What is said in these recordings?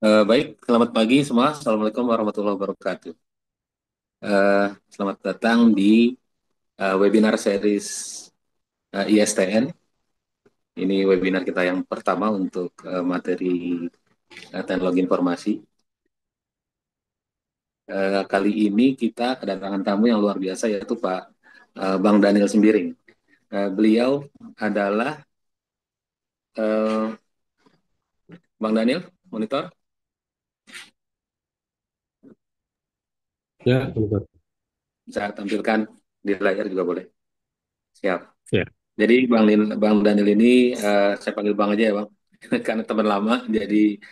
Baik, selamat pagi semua. Assalamualaikum warahmatullahi wabarakatuh. Selamat datang di webinar series ISTN. Ini webinar kita yang pertama untuk materi teknologi informasi. Kali ini kita kedatangan tamu yang luar biasa yaitu Pak Bang Daniel Sembiring. Beliau adalah uh, Bang Daniel, monitor, Ya, benar. bisa tampilkan di layar juga boleh. Siap. Ya, Jadi Bang Daniel ini saya panggil Bang aja ya Bang, karena teman lama. Jadi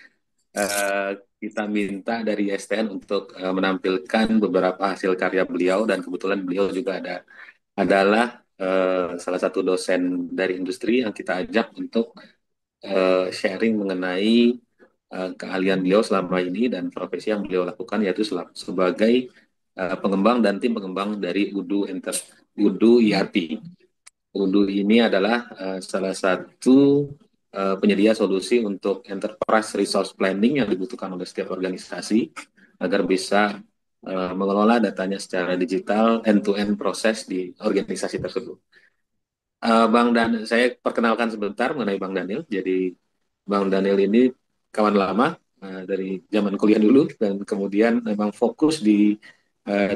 eh, kita minta dari STN untuk menampilkan beberapa hasil karya beliau dan kebetulan beliau juga adalah salah satu dosen dari industri yang kita ajak untuk sharing mengenai keahlian beliau selama ini dan profesi yang beliau lakukan yaitu sebagai pengembang dan tim pengembang dari Udu ERP. Udu ini adalah salah satu penyedia solusi untuk enterprise resource planning yang dibutuhkan oleh setiap organisasi agar bisa mengelola datanya secara digital end-to-end proses di organisasi tersebut. Bang Dan, saya perkenalkan sebentar mengenai Bang Daniel. Jadi Bang Daniel ini kawan lama dari zaman kuliah dulu dan kemudian memang fokus di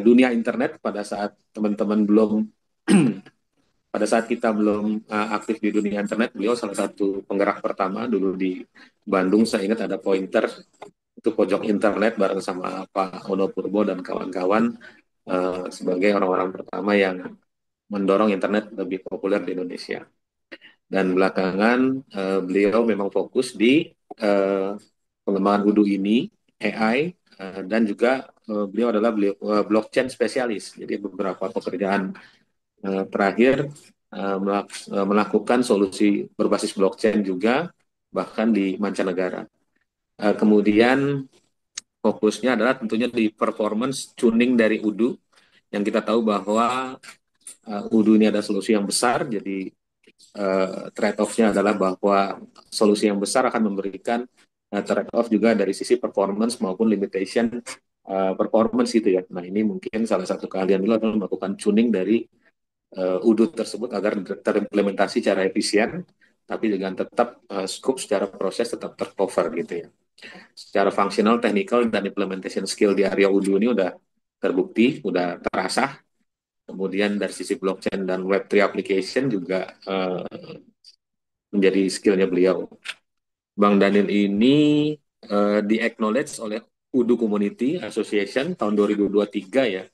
dunia internet pada saat teman-teman belum pada saat kita belum aktif di dunia internet, beliau salah satu penggerak pertama dulu di Bandung. Saya ingat ada Pointer, itu pojok internet bareng sama Pak Ono Purbo dan kawan-kawan sebagai orang-orang pertama yang mendorong internet lebih populer di Indonesia. Dan belakangan beliau memang fokus di uh, pengembangan Udu ini, AI, dan juga beliau adalah blockchain spesialis. Jadi beberapa pekerjaan terakhir melakukan solusi berbasis blockchain juga bahkan di mancanegara. Kemudian fokusnya adalah tentunya di performance tuning dari Udu yang kita tahu bahwa Udu ini ada solusi yang besar, jadi trade-off-nya adalah bahwa solusi yang besar akan memberikan trade-off juga dari sisi performance maupun limitation performance gitu ya. Nah ini mungkin salah satu keahlian dulu adalah melakukan tuning dari udut tersebut agar terimplementasi secara efisien, tapi dengan tetap scope secara proses tetap tercover gitu ya. Secara fungsional, technical, dan implementation skill di area Udu ini udah terbukti, udah terasa. Kemudian dari sisi blockchain dan Web3 application juga menjadi skillnya beliau. Bang Daniel ini di-acknowledge oleh Udu Community Association tahun 2023 ya,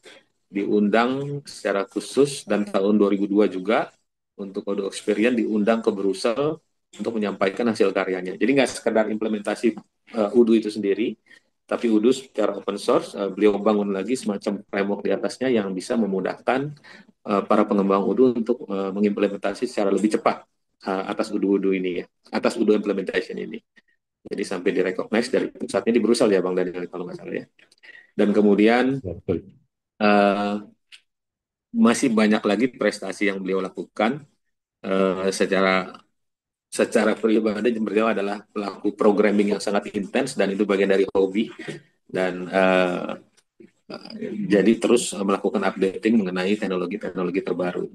diundang secara khusus dan tahun 2002 juga untuk Kode Experience diundang ke Brussel untuk menyampaikan hasil karyanya. Jadi nggak sekedar implementasi Udu itu sendiri, tapi Udu secara open source, beliau bangun lagi semacam framework di atasnya yang bisa memudahkan para pengembang Udu untuk mengimplementasi secara lebih cepat atas Udu-Udu ini ya, atas Udu implementation ini. Jadi sampai direcognize dari pusatnya di Brussel ya Bang Daniel kalau nggak salah ya. Dan kemudian ya, betul. uh, masih banyak lagi prestasi yang beliau lakukan secara secara pribadi. Beliau adalah pelaku programming yang sangat intens dan itu bagian dari hobi dan jadi terus melakukan updating mengenai teknologi-teknologi terbaru.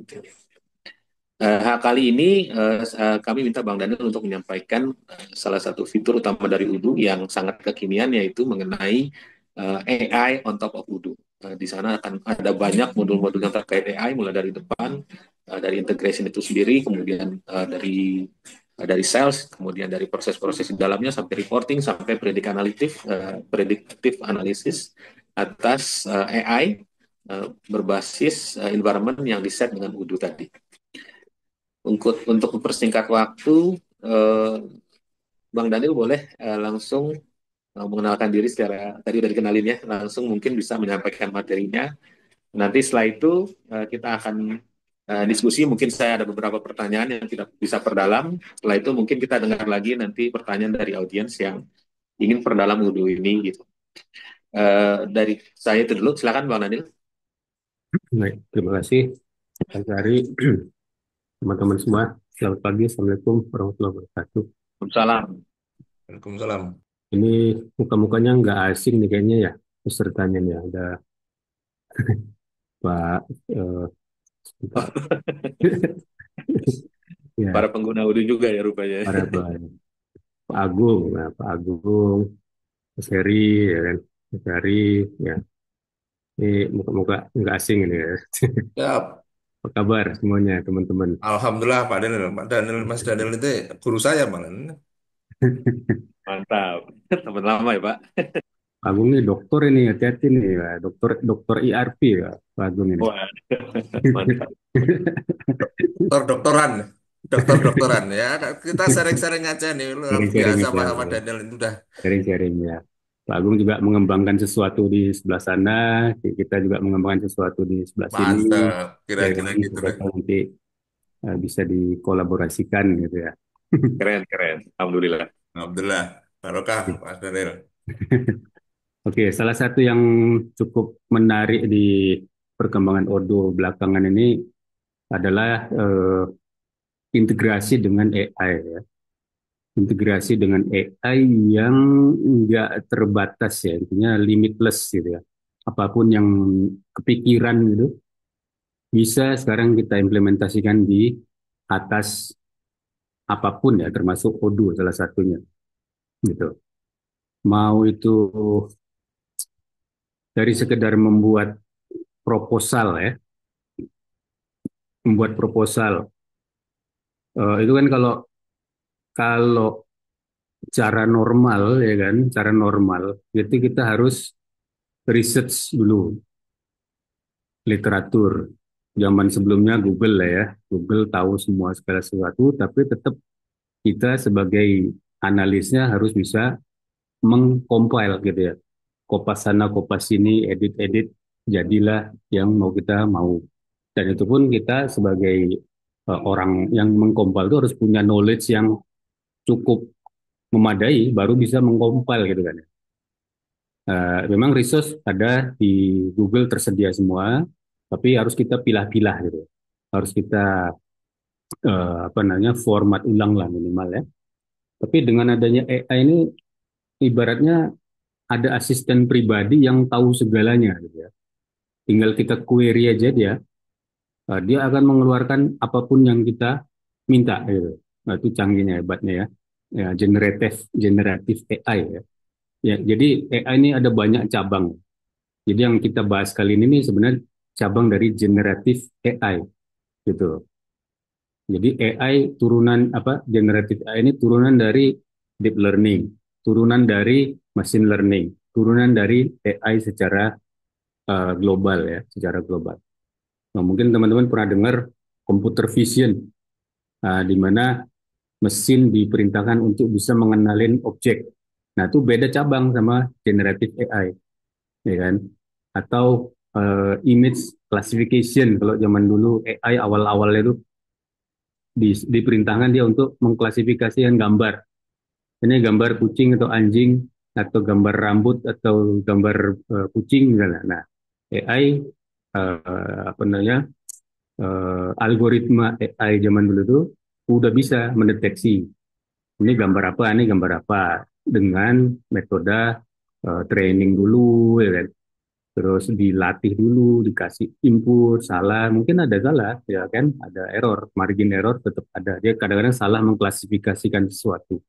Kali ini kami minta Bang Daniel untuk menyampaikan salah satu fitur utama dari Udu yang sangat kekinian yaitu mengenai AI on top of Udu. Di sana akan ada banyak modul-modul yang terkait AI mulai dari depan, dari integration itu sendiri, kemudian dari sales, kemudian dari proses-proses di dalamnya sampai reporting, sampai predictive analysis atas AI berbasis environment yang diset dengan Udu tadi. Untuk mempersingkat waktu, eh, Bang Daniel boleh langsung mengenalkan diri secara tadi udah dikenalin ya, langsung mungkin bisa menyampaikan materinya. Nanti setelah itu kita akan diskusi. Mungkin saya ada beberapa pertanyaan yang kita bisa perdalam. Setelah itu mungkin kita dengar lagi nanti pertanyaan dari audiens yang ingin perdalam wudhu ini gitu. Dari saya itu dulu, silakan Bang Daniel. Baik, terima kasih, Pak Sari, teman-teman semua. Selamat pagi, Assalamualaikum warahmatullahi wabarakatuh. Salam. Waalaikumsalam. Ini muka-mukanya nggak asing nih kayaknya ya pesertanya nih. Ada Pak, sebentar. Para Ya, pengguna Udu juga ya rupanya. para Pak Agung, nah, Pak Agung, Mas Heri, ya kan, Mas Heri, ya. Ini muka-muka nggak asing ini ya. Ya, Apa kabar semuanya teman-teman? Alhamdulillah Pak Daniel. Pak Daniel, Mas Daniel itu guru saya malah. Mantap. Teman lama ya, Pak. Pak Agung ini dokter ini, hati-hati nih, ya. Dokter dokter IRP ya, Pak Agung ini. Wah, mantap. Dokter-dokteran. Dokter-dokteran ya. Kita sering-sering aja nih. Luar Sharing-sharing biasa aja, Pak ya. Daniel itu udah Sharing-sharing ya. Pak Agung juga mengembangkan sesuatu di sebelah sana, kita juga mengembangkan sesuatu di sebelah sini, mantap. ya Kira-kira kan, gitu siapa deh. tahu nanti bisa dikolaborasikan gitu ya. Keren, keren. Alhamdulillah. Alhamdulillah. Barokah Pak Daniel. Oke, salah satu yang cukup menarik di perkembangan Odoo belakangan ini adalah integrasi dengan AI ya. Integrasi dengan AI yang nggak terbatas ya, intinya limitless gitu ya. Apapun yang kepikiran gitu bisa sekarang kita implementasikan di atas apapun ya, termasuk Odoo salah satunya gitu. Mau itu dari sekedar proposal ya, membuat proposal. Itu kan kalau kalau cara normal ya kan, cara normal itu kita harus research dulu literatur. Zaman sebelumnya Google lah ya, Google tahu semua segala sesuatu, tapi tetap kita sebagai analisnya harus bisa mengcompile gitu ya. Kopas sana, kopas sini, edit-edit, jadilah yang mau kita mau. Dan itu pun kita sebagai orang yang mengcompile itu harus punya knowledge yang cukup memadai, baru bisa mengcompile gitu kan. Memang resource ada di Google tersedia semua, tapi harus kita pilah-pilah gitu. Harus kita apa namanya format ulang lah minimal ya. Tapi dengan adanya AI ini ibaratnya ada asisten pribadi yang tahu segalanya gitu ya. Tinggal kita query aja dia, dia akan mengeluarkan apapun yang kita minta gitu. Nah, itu canggihnya hebatnya ya. Ya, generatif AI ya. Ya, jadi AI ini ada banyak cabang. Jadi yang kita bahas kali ini nih sebenarnya cabang dari generatif AI gitu. Jadi AI turunan apa generatif AI ini turunan dari deep learning, turunan dari machine learning, turunan dari AI secara global ya, secara global. Nah, mungkin teman-teman pernah dengar computer vision, di mana mesin diperintahkan untuk bisa mengenalin objek. Nah, itu beda cabang sama generatif AI, ya kan? Atau image classification, kalau zaman dulu AI awal-awal itu diperintahkan dia untuk mengklasifikasikan gambar. Ini gambar kucing atau anjing, atau gambar rambut atau gambar kucing misalnya. Nah, AI apa namanya algoritma AI zaman dulu itu udah bisa mendeteksi ini gambar apa, ini gambar apa dengan metode training dulu, ya kan? Terus dilatih dulu, dikasih input, salah, mungkin ada salah, ya kan? Ada error, margin error tetap ada. Dia kadang-kadang salah mengklasifikasikan sesuatu.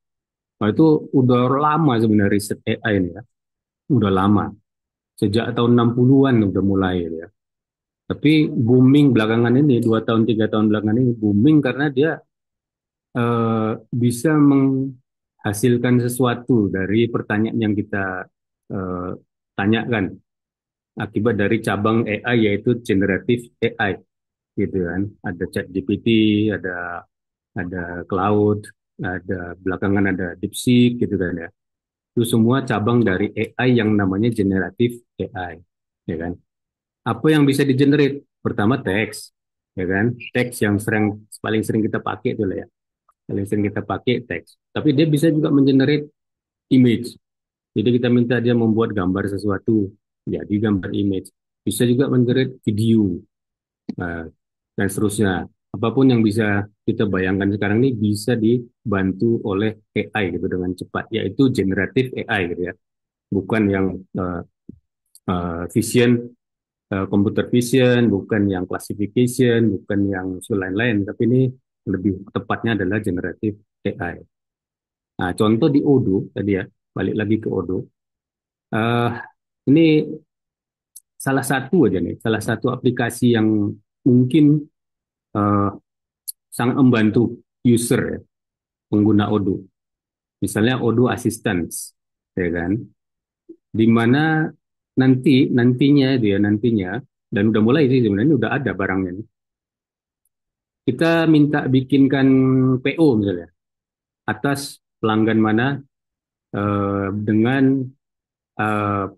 Nah, itu udah lama sebenarnya riset AI ini ya, udah lama. Sejak tahun 60-an udah mulai ya. Tapi booming belakangan ini, 2 tahun, 3 tahun belakangan ini booming karena dia bisa menghasilkan sesuatu dari pertanyaan yang kita eh, tanyakan akibat dari cabang AI yaitu generatif AI gitu kan. Ada ChatGPT, ada Cloud, ada belakangan ada DeepSeek gitu kan ya. Itu semua cabang dari AI yang namanya generatif AI, ya kan. Apa yang bisa di-generate? Pertama teks, ya kan. Teks yang paling sering kita pakai itu lah ya. Paling sering kita pakai teks. Tapi dia bisa juga mengenerate image. Jadi kita minta dia membuat gambar sesuatu, jadi gambar image. Bisa juga mengenerate video, nah, dan seterusnya. apapun yang bisa kita bayangkan sekarang ini bisa dibantu oleh AI gitu dengan cepat, yaitu generatif AI gitu ya, bukan yang uh, vision, computer vision, bukan yang classification, bukan yang lain-lain, tapi ini lebih tepatnya adalah generatif AI. Nah, contoh di Odoo tadi ya, balik lagi ke Odoo. Uh, ini salah satu aja nih, salah satu aplikasi yang mungkin uh, sangat membantu user ya, pengguna Odoo. Misalnya Odoo Assistance, ya kan? Di mana nantinya dan udah mulai sih sebenarnya udah ada barangnya nih. Kita minta bikinkan PO misalnya atas pelanggan mana dengan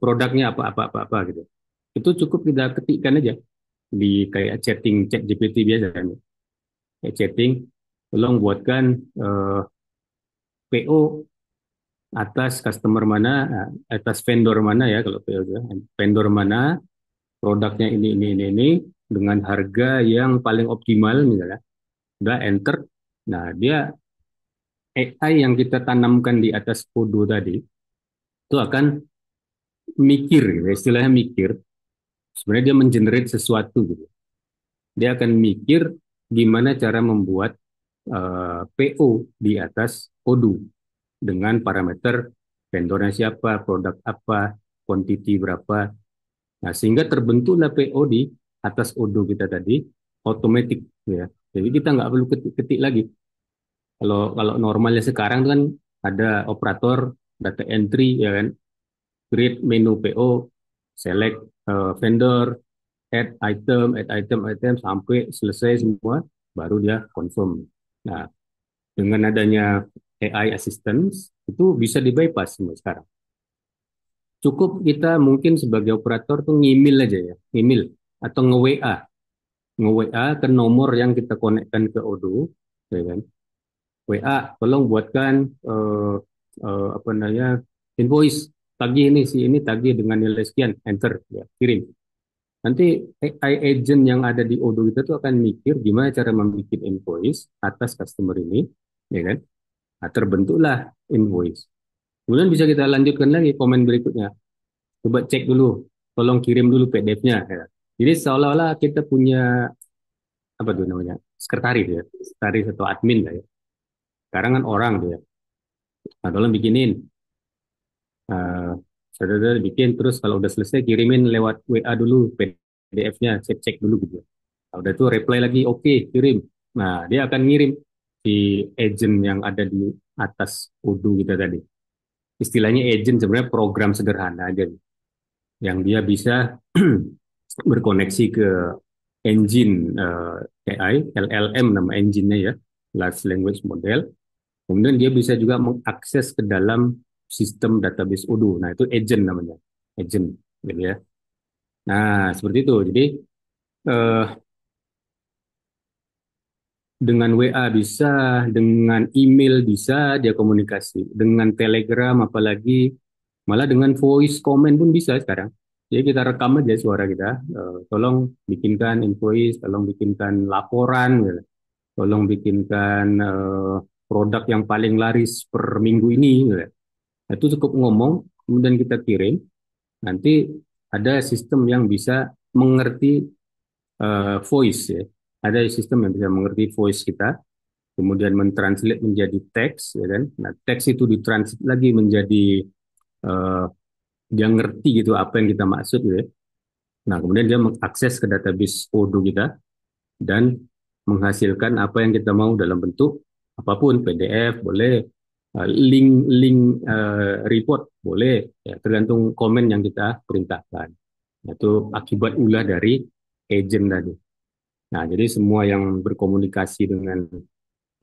produknya apa gitu. Itu cukup kita ketikkan aja di kayak chat GPT biasa kan. Kayak chatting, tolong buatkan PO atas customer mana, atas vendor mana ya kalau PO ya. Vendor mana, produknya ini dengan harga yang paling optimal misalnya. Udah enter. Nah, dia AI yang kita tanamkan di atas Odoo tadi itu akan mikir, gitu, istilahnya mikir. Sebenarnya dia mengenerate sesuatu gitu. Dia akan mikir gimana cara membuat PO di atas Odoo dengan parameter vendornya siapa, produk apa, quantity berapa. Nah, sehingga terbentuklah PO di atas Odoo kita tadi otomatis ya. Jadi kita nggak perlu ketik-ketik lagi. Kalau kalau normalnya sekarang kan ada operator data entry ya kan, create menu PO, select vendor, add item sampai selesai semua, baru dia confirm. Nah, dengan adanya AI assistance itu bisa di bypass semua sekarang. Cukup kita mungkin sebagai operator tuh ngimil aja ya, ngimil atau nge-WA ke nomor yang kita konekkan ke Odoo, ya kan? WA, tolong buatkan apa namanya invoice tagih ini si ini tagih dengan nilai sekian, enter ya, kirim. Nanti AI agent yang ada di Odoo kita tuh akan mikir gimana cara membuat invoice atas customer ini, ya kan? Nah, terbentuklah invoice. Kemudian bisa kita lanjutkan lagi komen berikutnya. Coba cek dulu, tolong kirim dulu PDF-nya. Ya. Jadi seolah-olah kita punya apa tuh namanya sekretaris ya, sekretaris atau admin lah ya. Sekarang kan orang tuh ya. Nah, tolong bikinin. Uh, saudara bikin terus kalau udah selesai kirimin lewat WA dulu PDF-nya, cek-cek dulu gitu. Nah, udah tuh reply lagi, oke, kirim. Nah, dia akan ngirim si agent yang ada di atas Odoo kita tadi. Istilahnya agent sebenarnya program sederhana aja yang dia bisa berkoneksi ke engine AI, LLM nama engine-nya ya, Large Language Model. Kemudian dia bisa juga mengakses ke dalam sistem database Odoo. Nah, itu agent namanya. Agent, gitu ya. Nah, seperti itu. Jadi, eh, dengan WA bisa, dengan email bisa dia komunikasi. Dengan Telegram apalagi, malah dengan voice comment pun bisa sekarang. Jadi kita rekam aja suara kita. Tolong bikinkan invoice, tolong bikinkan laporan, gitu. Tolong bikinkan produk yang paling laris per minggu ini. Gitu. Nah, itu cukup ngomong, kemudian kita kirim. Nanti ada sistem yang bisa mengerti voice ya. Ada sistem yang bisa mengerti voice kita, kemudian mentranslate menjadi teks, ya kan? Nah, teks itu ditranslate lagi menjadi uh, dia ngerti gitu apa yang kita maksud gitu ya. Nah, kemudian dia mengakses ke database Odoo kita dan menghasilkan apa yang kita mau dalam bentuk apapun, PDF boleh, link report boleh, ya, tergantung komen yang kita perintahkan. Nah, itu akibat ulah dari agent tadi. Nah, jadi semua yang berkomunikasi dengan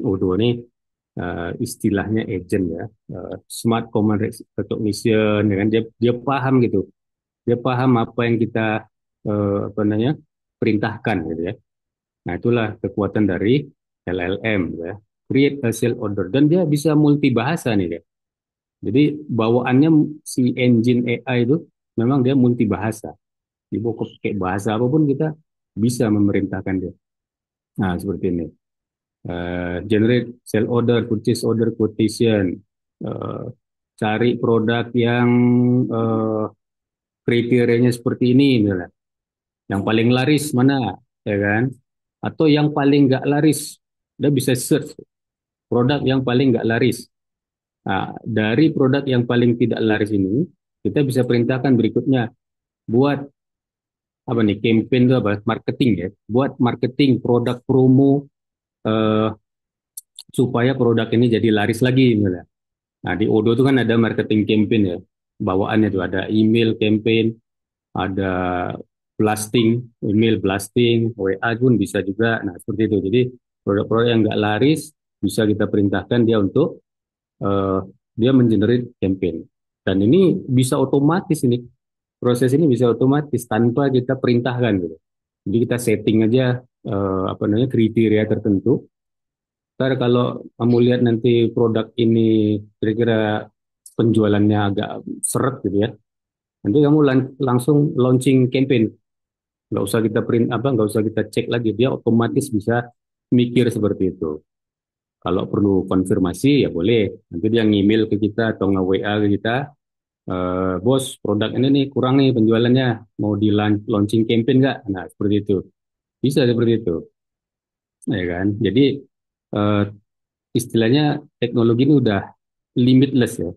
Odoo ini istilahnya agent ya, smart command recognition, ya kan? Dia paham gitu, dia paham apa yang kita apa namanya perintahkan gitu ya. Nah, itulah kekuatan dari LLM ya. Create a sale order dan dia bisa multi bahasa nih ya. Jadi bawaannya si engine AI itu memang dia multi bahasa. Ibu pakai bahasa apapun kita bisa memerintahkan dia. Nah, seperti ini. Generate sell order, purchase order, quotation, eh, cari produk yang eh, kriterianya seperti ini, misalnya. Yang paling laris mana, ya kan? Atau yang paling nggak laris, dia bisa search produk yang paling nggak laris. Nah, dari produk yang paling tidak laris ini, kita bisa perintahkan berikutnya, buat apa nih, campaign itu apa? Marketing ya, buat marketing produk promo eh, supaya produk ini jadi laris lagi, misalnya. Nah, di Odo itu kan ada marketing campaign ya. Bawaannya itu ada email campaign, ada blasting, email blasting, WA pun bisa juga. Nah, seperti itu. Jadi, produk-produk yang nggak laris bisa kita perintahkan dia untuk eh, dia mengenerate campaign. Dan ini bisa otomatis ini. Proses ini bisa otomatis tanpa kita perintahkan gitu. Jadi kita setting aja apa namanya kriteria tertentu. Ntar kalau kamu lihat nanti produk ini kira-kira penjualannya agak seret gitu ya, nanti kamu langsung launching campaign. Nggak usah kita print apa, nggak usah kita cek lagi, dia otomatis bisa mikir seperti itu. Kalau perlu konfirmasi ya boleh, nanti dia nge-email ke kita atau nge-WA ke kita, bos produk ini nih kurang nih penjualannya, mau di launching campaign nggak? Nah seperti itu, bisa seperti itu, ya kan? Jadi eh, istilahnya teknologi ini udah limitless ya,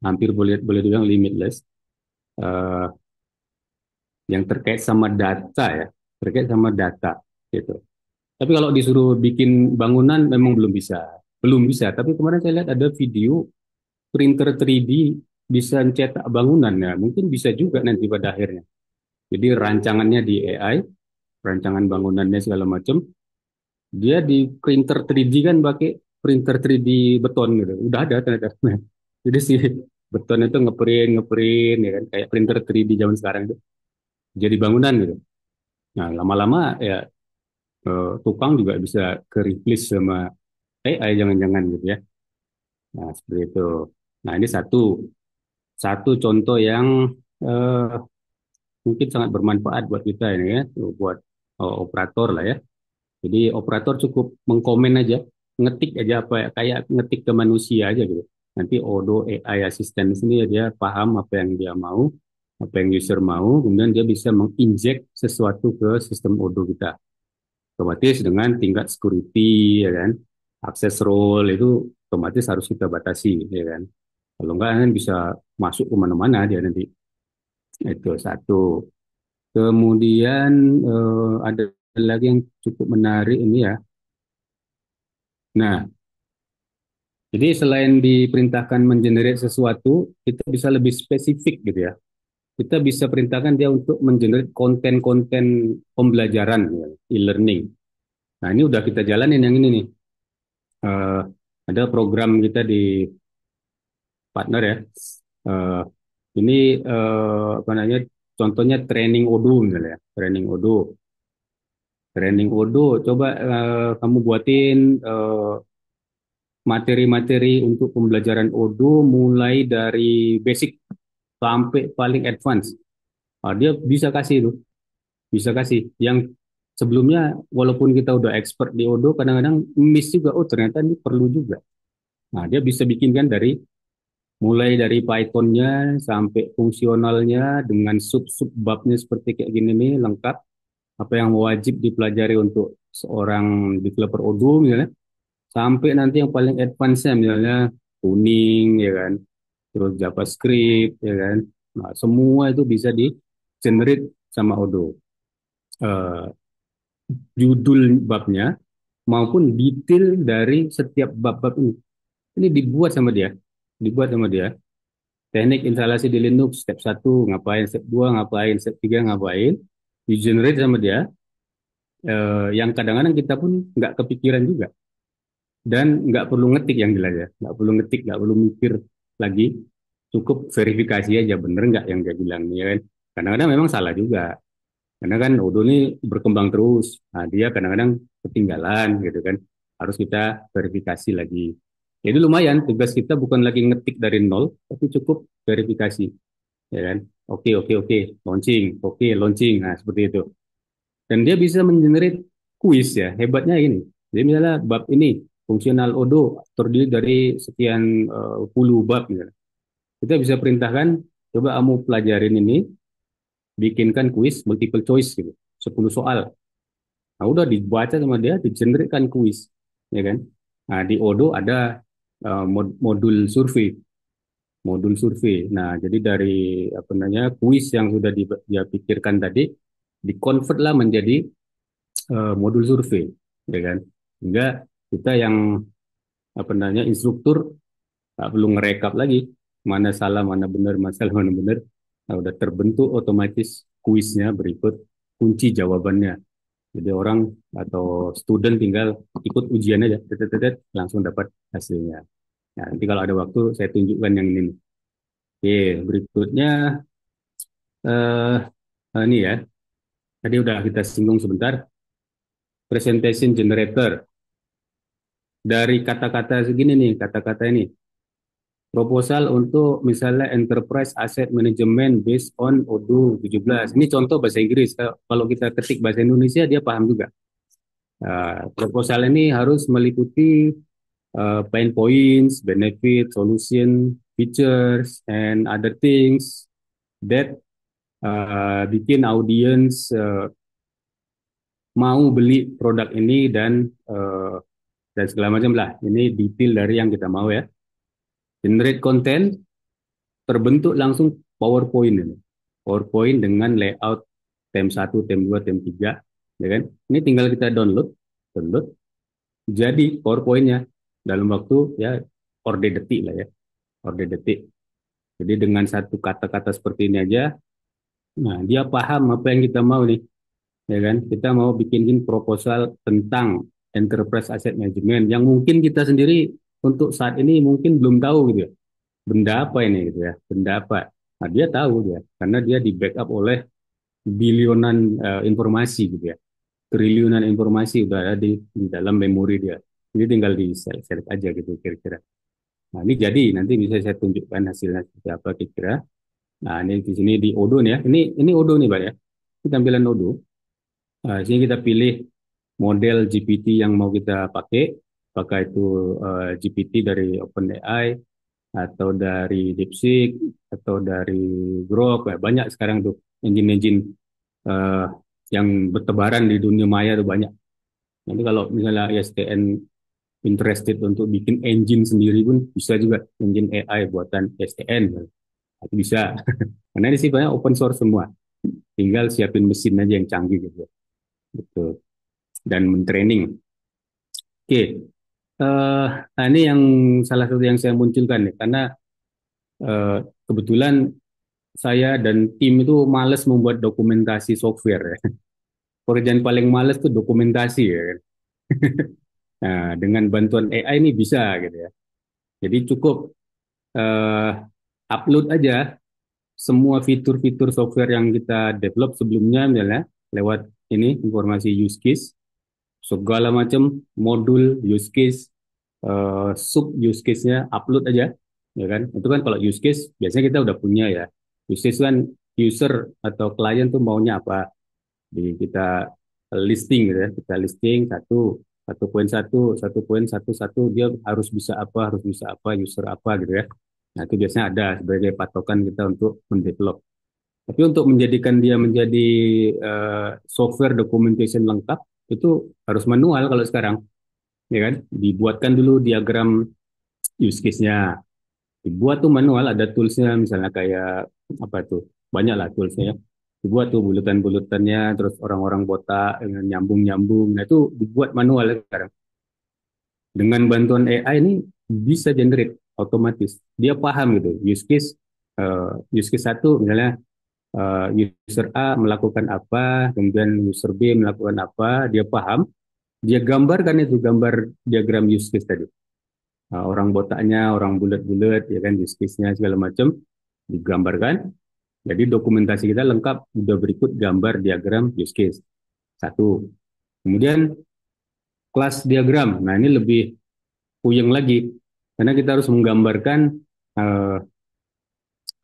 hampir boleh boleh dibilang limitless. Eh, yang terkait sama data ya, terkait sama data gitu. Tapi kalau disuruh bikin bangunan memang belum bisa. Tapi kemarin saya lihat ada video printer 3D bisa cetak bangunan ya, mungkin bisa juga nanti pada akhirnya. Jadi rancangannya di AI, rancangan bangunannya segala macam, dia di printer 3D kan pakai printer 3D beton gitu. Udah ada ternyata. Jadi si beton itu ngeprint ngeprint ya kan kayak printer 3D zaman sekarang itu jadi bangunan gitu. Nah, lama-lama ya tukang juga bisa ke replace sama AI jangan-jangan gitu ya. Nah, seperti itu. Nah, ini satu satu contoh yang eh, mungkin sangat bermanfaat buat kita ini ya, buat operator lah ya. Jadi operator cukup mengkomen aja, ngetik aja apa ya, kayak ngetik ke manusia aja gitu. Nanti Odo AI assistant sini dia paham apa yang dia mau, apa yang user mau, kemudian dia bisa menginjek sesuatu ke sistem Odo kita. Otomatis dengan tingkat security ya kan, akses role itu otomatis harus kita batasi ya kan. Kalau enggak kan bisa masuk kemana-mana dia nanti. Itu satu. Kemudian ada lagi yang cukup menarik ini ya. Nah, jadi selain diperintahkan mengenerate sesuatu, kita bisa lebih spesifik gitu ya. Kita bisa perintahkan dia untuk mengenerate konten-konten pembelajaran, ya, e-learning. Nah, ini udah kita jalanin yang ini nih. Eh, ada program kita di partner ya. Eh, ini apa namanya? Contohnya training Odoo misalnya, ya. Training Odoo. Coba kamu buatin materi-materi untuk pembelajaran Odoo mulai dari basic sampai paling advance. Ah, dia bisa kasih itu, bisa kasih. Yang sebelumnya walaupun kita udah expert di Odoo, kadang-kadang miss juga. Oh ternyata ini perlu juga. Nah dia bisa bikinkan dari mulai dari Python-nya sampai fungsionalnya dengan sub-sub babnya seperti kayak gini nih lengkap. Apa yang wajib dipelajari untuk seorang developer Odoo misalnya, sampai nanti yang paling advance-nya misalnya tuning ya kan, terus JavaScript ya kan. Nah, semua itu bisa di generate sama Odoo. Eh, judul babnya maupun detail dari setiap bab-bab ini dibuat sama dia, dibuat sama dia. Teknik instalasi di Linux step satu ngapain, step 2 ngapain, step 3 ngapain, di generate sama dia. Yang kadang-kadang kita pun nggak kepikiran juga dan nggak perlu ngetik yang jelas ya, nggak perlu ngetik, nggak perlu mikir lagi, cukup verifikasi aja bener nggak yang dia bilang ya kan. Kadang-kadang memang salah juga. Karena kan Odoo ini berkembang terus. Nah, dia kadang-kadang ketinggalan gitu kan. Harus kita verifikasi lagi. Jadi lumayan, tugas kita bukan lagi ngetik dari nol, tapi cukup verifikasi. Ya kan? Oke, oke, oke. Launching. Oke, launching. Nah, seperti itu. Dan dia bisa mengenerate. kuis ya. Hebatnya ini. Jadi misalnya bab ini fungsional Odo terdiri dari sekian puluh bab misalnya. Kita bisa perintahkan, coba kamu pelajarin ini, bikinkan kuis multiple choice gitu, 10 soal. Nah, udah dibaca sama dia, digenerate kuis, ya kan? Nah, di Odo ada modul survei, modul survei. Nah, jadi dari apa namanya kuis yang sudah dia pikirkan tadi, dikonvert lah menjadi modul survei, ya kan? Sehingga kita yang apa namanya instruktur nggak perlu ngerekap lagi mana salah, mana benar, masalah mana benar. Nah, udah terbentuk otomatis kuisnya berikut kunci jawabannya. Jadi orang atau student tinggal ikut ujian aja, tetet, langsung dapat hasilnya. Nah, nanti kalau ada waktu saya tunjukkan yang ini. Oke, berikutnya ini ya. Tadi udah kita singgung sebentar. Presentation generator. Dari kata-kata segini nih, kata-kata ini. Proposal untuk misalnya Enterprise Asset Management based on Odoo 17. Ini contoh bahasa Inggris. Kalau kita ketik bahasa Indonesia, dia paham juga. Proposal ini harus meliputi pain points, benefit, solution, features, and other things that bikin audience mau beli produk ini dan segala macam lah. Ini detail dari yang kita mau ya. Generate content, terbentuk langsung PowerPoint ini. PowerPoint dengan layout tem 1, tem 2, tem 3, ya kan? Ini tinggal kita download, jadi PowerPoint-nya dalam waktu ya orde detik lah ya, orde detik. Jadi dengan satu kata-kata seperti ini aja, nah dia paham apa yang kita mau nih, ya kan? Kita mau bikin proposal tentang Enterprise Asset Management yang mungkin kita sendiri untuk saat ini mungkin belum tahu gitu ya. Benda apa ini gitu ya, benda apa. Nah, dia tahu dia, karena dia di backup oleh bilionan informasi gitu ya. Triliunan informasi udah ada di dalam memori dia. Jadi tinggal di select aja gitu kira-kira. Nah, ini jadi nanti bisa saya tunjukkan hasilnya seperti apa kira-kira. Nah, ini di sini di Odoo nih ya. Ini Odoo nih, Pak ya. Ini tampilan Odoo. Nah, sini kita pilih model GPT yang mau kita pakai. Apakah itu GPT dari OpenAI atau dari DeepSeek atau dari Grok. Ya, banyak sekarang tuh engine-engine eh, yang bertebaran di dunia maya tuh banyak. Nanti kalau misalnya ISTN interested untuk bikin engine sendiri pun bisa juga, engine AI buatan ISTN. Itu bisa. Karena ini sih banyak open source semua. Tinggal siapin mesin aja yang canggih gitu. Betul. Dan mentraining. Oke. Nah ini yang salah satu yang saya munculkan nih. Karena eh, kebetulan saya dan tim itu males membuat dokumentasi software ya. Pekerjaan paling males tuh dokumentasi ya. Nah, dengan bantuan AI ini bisa gitu ya. Jadi cukup eh, upload aja semua fitur-fitur software yang kita develop sebelumnya misalnya lewat ini informasi use case, segala macam modul use case, sub use case-nya upload aja, ya kan? Itu kan kalau use case biasanya kita udah punya ya. Use case kan user atau klien tuh maunya apa? Jadi kita listing gitu ya, kita listing satu poin satu dia harus bisa apa, user apa gitu ya. Nah itu biasanya ada sebagai patokan kita untuk mendevelop. Tapi untuk menjadikan dia menjadi software documentation lengkap itu harus manual kalau sekarang, ya kan? Dibuatkan dulu diagram use case-nya, dibuat tuh manual, ada toolsnya misalnya kayak apa tuh, banyak lah toolsnya ya. Dibuat tuh bulutan-bulutannya, terus orang-orang botak dengan nyambung-nyambung, nah itu dibuat manual ya sekarang. Dengan bantuan AI ini bisa generate otomatis, dia paham gitu use case satu misalnya user A melakukan apa, kemudian user B melakukan apa, dia paham, dia gambarkan itu gambar diagram use case tadi. Orang botaknya, orang bulat-bulat, ya kan, use case-nya segala macam digambarkan. Jadi dokumentasi kita lengkap, udah berikut gambar diagram use case. Satu. Kemudian kelas diagram. Nah ini lebih puyeng lagi, karena kita harus menggambarkan uh,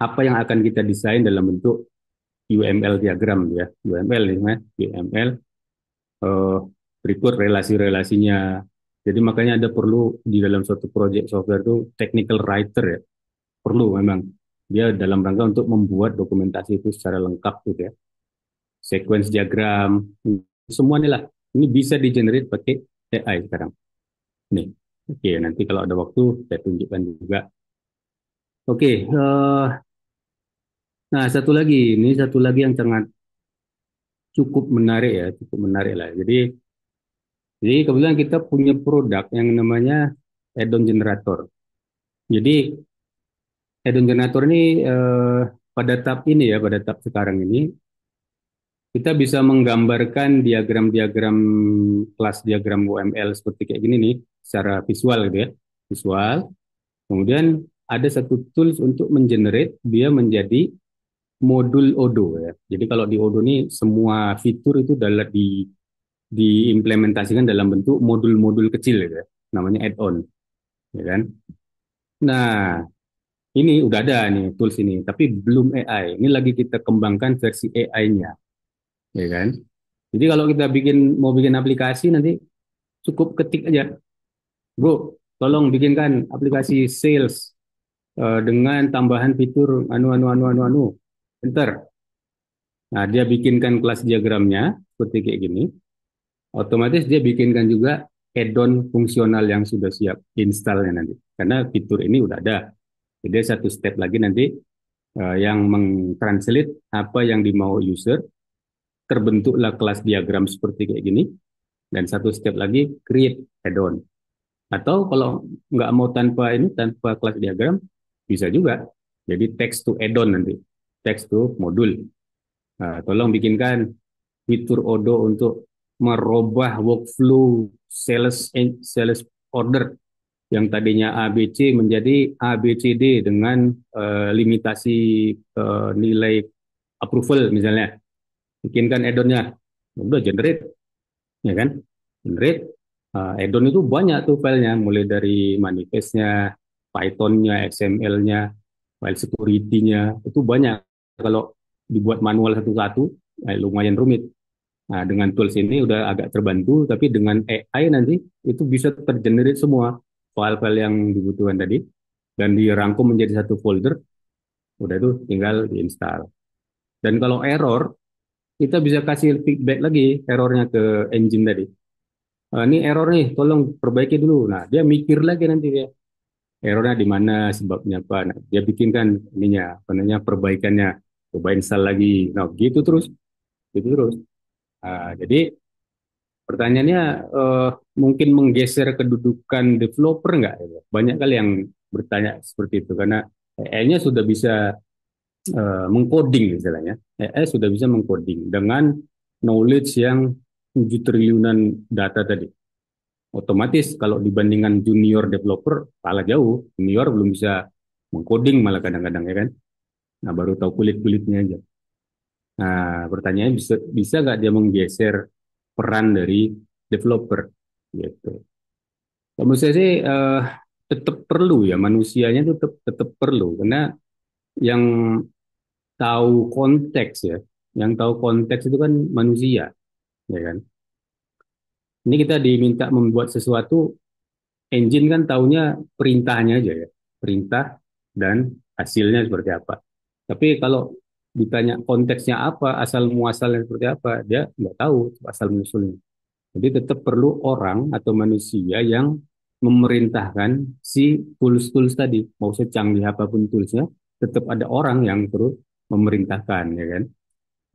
apa yang akan kita desain dalam bentuk UML diagram ya, UML ini UML berikut relasi-relasinya. Jadi makanya ada perlu di dalam suatu project software itu technical writer ya, perlu memang dia dalam rangka untuk membuat dokumentasi itu secara lengkap gitu ya. Sequence diagram, semua nih lah. Ini bisa di generate pakai AI sekarang. Nih, oke nanti kalau ada waktu saya tunjukkan juga. Oke, nah satu lagi yang sangat cukup menarik ya, cukup menarik lah. Jadi kebetulan kita punya produk yang namanya add-on generator. Jadi add-on generator ini pada tahap ini ya, pada tahap sekarang ini kita bisa menggambarkan diagram-diagram kelas diagram UML seperti kayak gini nih secara visual gitu ya, visual. Kemudian ada satu tools untuk mengenerate dia menjadi modul Odoo ya. Jadi kalau di Odoo ini semua fitur itu dalam diimplementasikan dalam bentuk modul-modul kecil gitu ya, namanya add-on, ya kan? Nah, ini udah ada nih tools ini, tapi belum AI. Ini lagi kita kembangkan versi AI-nya, ya kan? Jadi kalau kita mau bikin aplikasi nanti cukup ketik aja, bro, tolong bikinkan aplikasi sales dengan tambahan fitur anu. Enter. Nah, dia bikinkan kelas diagramnya seperti kayak gini. Otomatis dia bikinkan juga add-on fungsional yang sudah siap installnya nanti. Karena fitur ini udah ada. Jadi satu step lagi nanti yang mengtranslate apa yang dimau user, terbentuklah kelas diagram seperti kayak gini, dan satu step lagi create add-on. Atau kalau nggak mau tanpa kelas diagram, bisa juga. Jadi text to add-on nanti, text to modul. Nah, tolong bikinkan fitur Odoo untuk merubah workflow sales order yang tadinya ABC menjadi ABCD dengan limitasi nilai approval misalnya. Bikinkan add-onnya, udah generate, ya kan? Generate. Add-on itu banyak tuh filenya, mulai dari manifestnya, Python-nya, XML-nya, file security-nya, itu banyak. Kalau dibuat manual satu-satu, lumayan rumit. Nah, dengan tools ini udah agak terbantu, tapi dengan AI nanti itu bisa tergenerate semua file-file yang dibutuhkan tadi dan dirangkum menjadi satu folder, udah itu tinggal diinstal. Dan kalau error, kita bisa kasih feedback lagi errornya ke engine tadi. Ini error nih, tolong perbaiki dulu. Nah, dia mikir lagi nanti dia errornya di mana, sebabnya apa. Nah, dia bikinkan ininya, apa namanya, perbaikannya, coba install lagi. Nah, gitu terus. Jadi pertanyaannya mungkin menggeser kedudukan developer nggak? Banyak kali yang bertanya seperti itu karena AI-nya sudah bisa mengcoding istilahnya. AI sudah bisa mengcoding dengan knowledge yang 7 triliunan data tadi. Otomatis kalau dibandingkan junior developer kalah jauh. Junior belum bisa mengcoding malah kadang-kadang ya kan. Nah baru tahu kulit-kulitnya aja. Nah pertanyaannya bisa nggak dia menggeser peran dari developer gitu. Menurut saya sih tetap perlu ya manusianya itu tetap perlu karena yang tahu konteks ya, yang tahu konteks itu kan manusia, ya kan. Ini kita diminta membuat sesuatu, engine kan taunya perintahnya aja ya, perintah dan hasilnya seperti apa. Tapi kalau ditanya konteksnya apa, asal muasalnya seperti apa, dia nggak tahu asal muasalnya. Jadi tetap perlu orang atau manusia yang memerintahkan si tools-tools tadi. Mau secanggih apapun toolsnya, tetap ada orang yang terus memerintahkan, ya kan.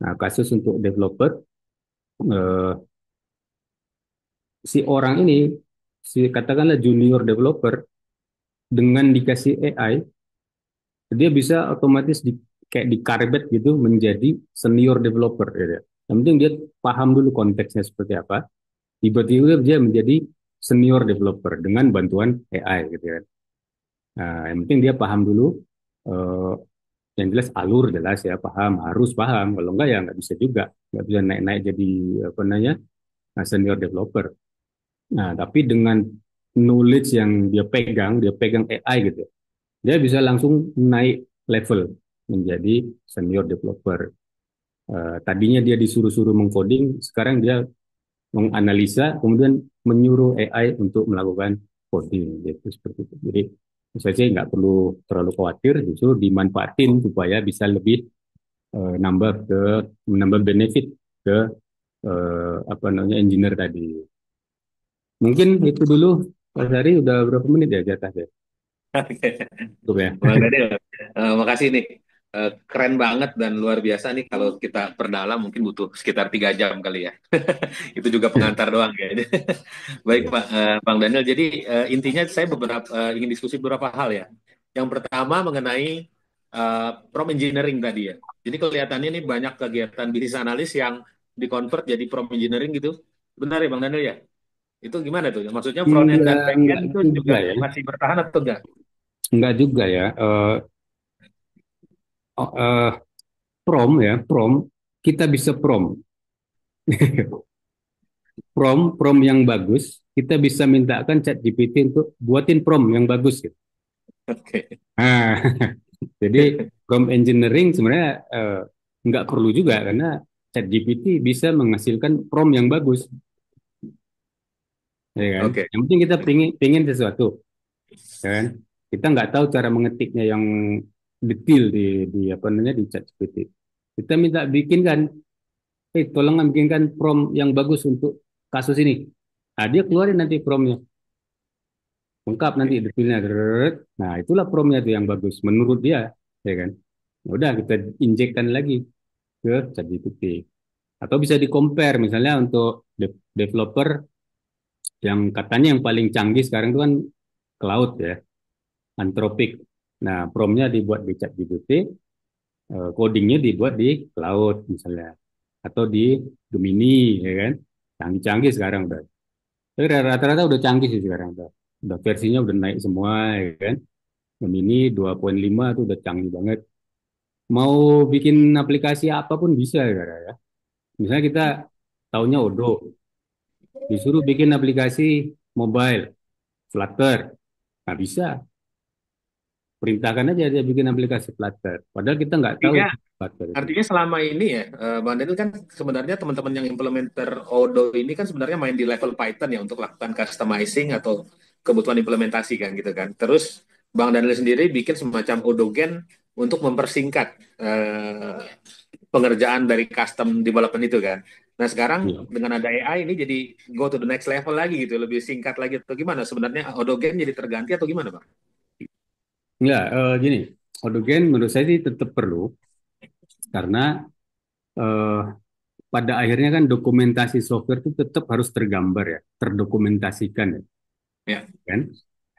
Nah, kasus untuk developer, eh, si orang ini, si katakanlah junior developer, dengan dikasih AI, dia bisa otomatis kayak dikarbet gitu menjadi senior developer. Gitu. Yang penting dia paham dulu konteksnya seperti apa, tiba-tiba dia menjadi senior developer dengan bantuan AI gitu kan. Nah, yang penting dia paham dulu, eh, yang jelas alur jelas ya paham, harus paham. Kalau enggak ya nggak bisa juga, nggak bisa naik-naik jadi apa namanya senior developer. Nah, tapi dengan knowledge yang dia pegang AI gitu, dia bisa langsung naik level menjadi senior developer. Tadinya dia disuruh-suruh mengcoding, sekarang dia menganalisa, kemudian menyuruh AI untuk melakukan coding, gitu seperti itu. Jadi saya sih nggak perlu terlalu khawatir, justru dimanfaatin supaya bisa lebih menambah benefit ke apa namanya engineer tadi. Mungkin itu dulu, Pak Sari, udah berapa menit ya jatah ya? Cukup ya. Bang Daniel, makasih nih. Keren banget dan luar biasa nih kalau kita perdalam mungkin butuh sekitar 3 jam kali ya. Itu juga pengantar doang kayaknya. Baik Iya. Pak, Bang Daniel. Jadi intinya saya ingin diskusi beberapa hal ya. Yang pertama mengenai prompt engineering tadi ya. Jadi kelihatannya ini banyak kegiatan bisnis analis yang dikonvert jadi prompt engineering gitu. Benar ya Bang Daniel ya? Itu gimana tuh? Maksudnya front end Iya, dan back end enggak itu juga juga ya. masih bertahan atau enggak? Enggak juga ya. Oh, prom ya, prom. Kita bisa prom. Prom yang bagus, kita bisa mintakan ChatGPT untuk buatin prom yang bagus gitu. Oke. Nah, jadi prompt engineering sebenarnya nggak perlu juga karena ChatGPT bisa menghasilkan prompt yang bagus, ya kan? Oke. Yang penting kita pingin sesuatu, ya kan? Kita nggak tahu cara mengetiknya yang detail di apa namanya di ChatGPT. Kita minta bikinkan, tolong bikinkan prompt yang bagus untuk kasus ini. Nah, dia keluarin nanti promptnya, lengkap nanti detailnya. Nah, itulah promptnya tuh yang bagus menurut dia, ya kan? Udah kita injekkan lagi ke ChatGPT. Atau bisa di compare misalnya untuk developer yang katanya yang paling canggih sekarang itu kan cloud ya, Anthropic. Nah, promnya dibuat di ChatGPT, codingnya dibuat di cloud misalnya, atau di Gemini, ya kan? Canggih-canggih sekarang udah. Tapi rata-rata udah canggih sih sekarang udah versinya udah naik semua, ya kan? Gemini 2.5 tuh udah canggih banget. Mau bikin aplikasi apapun bisa ya. Misalnya kita taunya Odoo, disuruh bikin aplikasi mobile, Flutter. Nggak bisa. Perintahkan aja dia bikin aplikasi Flutter. Padahal kita nggak tahu Artinya, itu Flutter itu. artinya selama ini ya, Bang Daniel kan sebenarnya teman-teman yang implementer Odoo ini kan sebenarnya main di level Python ya untuk lakukan customizing atau kebutuhan implementasi kan gitu kan. Terus Bang Daniel sendiri bikin semacam Odogen untuk mempersingkat pengerjaan dari custom development itu kan. Nah sekarang Iya. dengan ada AI ini jadi go to the next level lagi gitu, lebih singkat lagi atau gimana? Sebenarnya Odogen jadi terganti atau gimana Bang? Nggak, gini. Odogen menurut saya sih tetap perlu karena eh, pada akhirnya kan dokumentasi software itu tetap harus tergambar ya, terdokumentasikan ya, Ya. kan?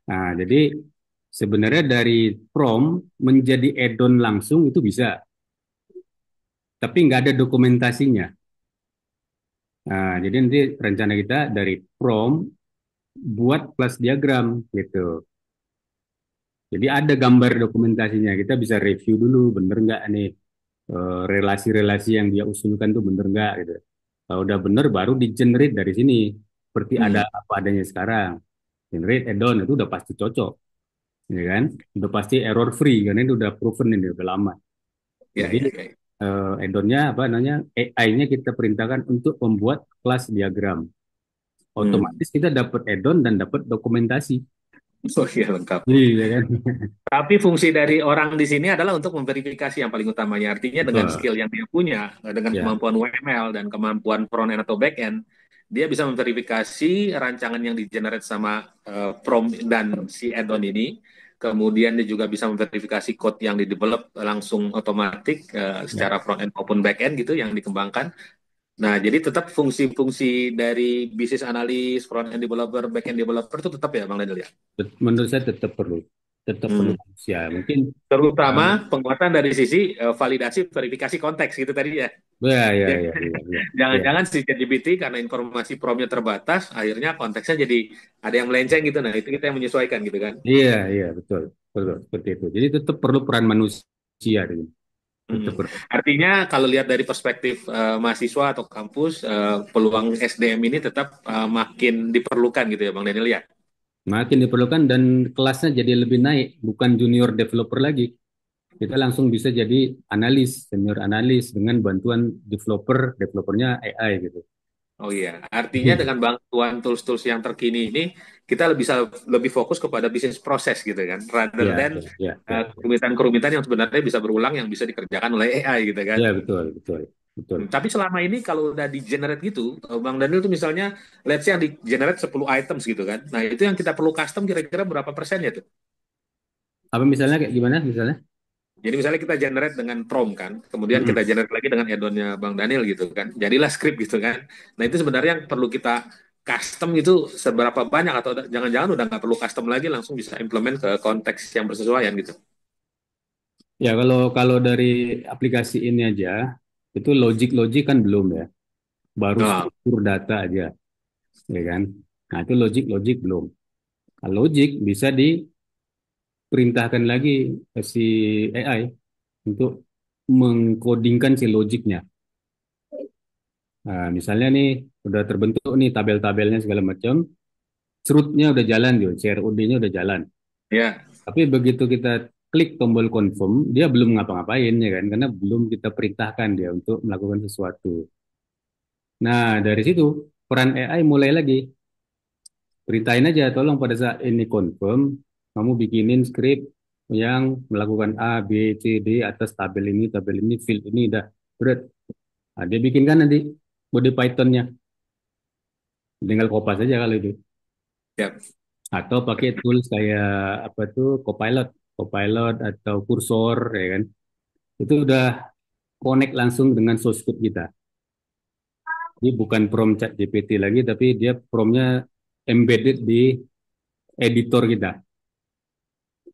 Nah, jadi sebenarnya dari prompt menjadi add-on langsung itu bisa, tapi nggak ada dokumentasinya. Nah, jadi nanti rencana kita dari prompt buat kelas diagram gitu. Jadi ada gambar dokumentasinya. Kita bisa review dulu, bener nggak nih relasi-relasi yang dia usulkan tuh bener nggak gitu. Kalau udah bener baru di generate dari sini. Seperti ada Hmm. apa adanya sekarang. Generate add-on itu udah pasti cocok, ya kan? Udah pasti error free karena itu udah proven ini udah lama. Ya, Jadi ya, ya. add-onnya apa namanya AI-nya kita perintahkan untuk membuat kelas diagram. Hmm. Otomatis kita dapat add-on dan dapat dokumentasi. Oh iya lengkap. Iya kan? Tapi fungsi dari orang di sini adalah untuk memverifikasi yang paling utamanya. Artinya dengan Betul. skill yang dia punya, dengan Ya. kemampuan WML dan kemampuan front end atau back end, dia bisa memverifikasi rancangan yang di-generate sama prompt dan si add-on ini. Kemudian dia juga bisa memverifikasi code yang di-develop langsung otomatis Ya. secara front end maupun back end gitu yang dikembangkan. Nah, jadi tetap fungsi-fungsi dari bisnis analis, front end developer, back end developer itu tetap ya Bang Daniel ya? Menurut saya tetap perlu Hmm. manusia. Mungkin Terutama uh, penguatan dari sisi validasi verifikasi konteks gitu tadi ya. Jadi, ya. Ya. jangan-jangan si ChatGPT karena informasi promnya terbatas, akhirnya konteksnya jadi ada yang melenceng gitu. Nah, itu kita yang menyesuaikan gitu kan. Iya, betul, betul seperti itu. Jadi tetap perlu peran manusia, gitu. Hmm. Tetap perlu. Artinya kalau lihat dari perspektif mahasiswa atau kampus, peluang SDM ini tetap makin diperlukan gitu ya Bang Daniel ya. Makin diperlukan dan kelasnya jadi lebih naik, bukan junior developer lagi. Kita langsung bisa jadi analis, senior analis dengan bantuan developernya AI gitu. Oh iya, artinya dengan bantuan tools-tools yang terkini ini kita bisa lebih fokus kepada bisnis proses gitu kan, rather Ya, than ya, ya, ya, kerumitan-kerumitan yang sebenarnya bisa berulang yang bisa dikerjakan oleh AI gitu kan. ya, betul, betul, betul. Tapi selama ini kalau udah di-generate gitu, Bang Daniel tuh misalnya, let's say yang di-generate 10 items gitu kan. Nah, itu yang kita perlu custom kira-kira berapa persennya tuh? Apa misalnya kayak gimana misalnya? Jadi misalnya kita generate dengan prompt kan, kemudian kita Mm-mm. generate lagi dengan add-onnya Bang Daniel gitu kan. Jadilah script gitu kan. Nah, itu sebenarnya yang perlu kita custom itu seberapa banyak, atau jangan-jangan udah nggak perlu custom lagi, langsung bisa implement ke konteks yang bersesuaian gitu. Ya kalau kalau dari aplikasi ini aja itu logik-logik kan belum ya, baru Nah, struktur data aja, ya kan? Nah itu logik-logik belum. Nah, logik bisa diperintahkan lagi ke si AI untuk mengkodingkan si logiknya. Nah, misalnya nih udah terbentuk nih tabel-tabelnya segala macam, serutnya udah jalan tuh, CRUD-nya udah jalan. ya, Tapi begitu kita klik tombol confirm, dia belum ngapa-ngapain ya kan, karena belum kita perintahkan dia untuk melakukan sesuatu. Nah, dari situ peran AI mulai lagi. Perintahin aja, tolong pada saat ini confirm, kamu bikinin script yang melakukan A, B, C, D atas tabel ini, field ini, dah. Udah. Nah, dia bikinkan nanti body Python-nya. Tinggal kopas aja kalau itu. ya. Atau pakai tools kayak apa tuh, Copilot, Copilot atau Cursor, ya kan. Itu udah connect langsung dengan source code kita. Jadi bukan prompt chat GPT lagi, tapi dia promptnya embedded di editor kita.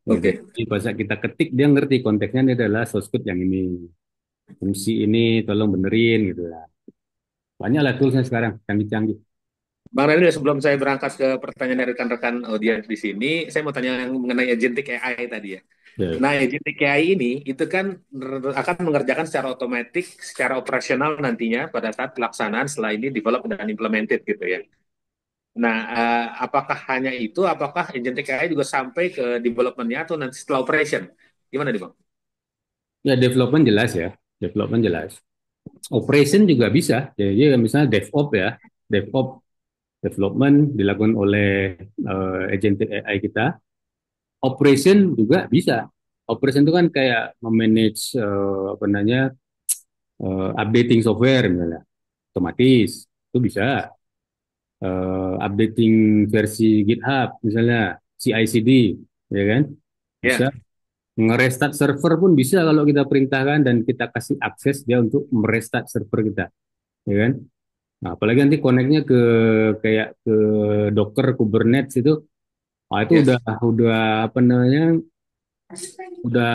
Gitu. Oke. Jadi pas kita ketik dia ngerti konteksnya ini adalah source code yang ini, fungsi ini tolong benerin gitu lah. Banyak lah toolsnya sekarang canggih-canggih. Bang Daniel, sebelum saya berangkat ke pertanyaan dari rekan-rekan audiens di sini, saya mau tanya yang mengenai agentic AI tadi ya. Ya, Nah, agentic AI ini itu kan akan mengerjakan secara otomatis, secara operasional nantinya pada saat pelaksanaan setelah ini develop dan implemented gitu ya. Nah, apakah hanya itu? Apakah agentic AI juga sampai ke development-nya atau nanti setelah operation? Gimana nih, Bang? ya development jelas ya, development jelas. Operation juga bisa. Jadi misalnya DevOps ya, DevOps development dilakukan oleh agentic AI kita. Operation juga bisa. Operation itu kan kayak memanage apa namanya updating software misalnya, otomatis itu bisa. Updating versi GitHub misalnya CI/CD, ya kan, bisa. Ya, Ngerestart server pun bisa kalau kita perintahkan dan kita kasih akses dia untuk merestart server kita, ya kan. Nah, apalagi nanti koneknya ke kayak ke Docker, Kubernetes itu, itu ya. udah apa namanya, udah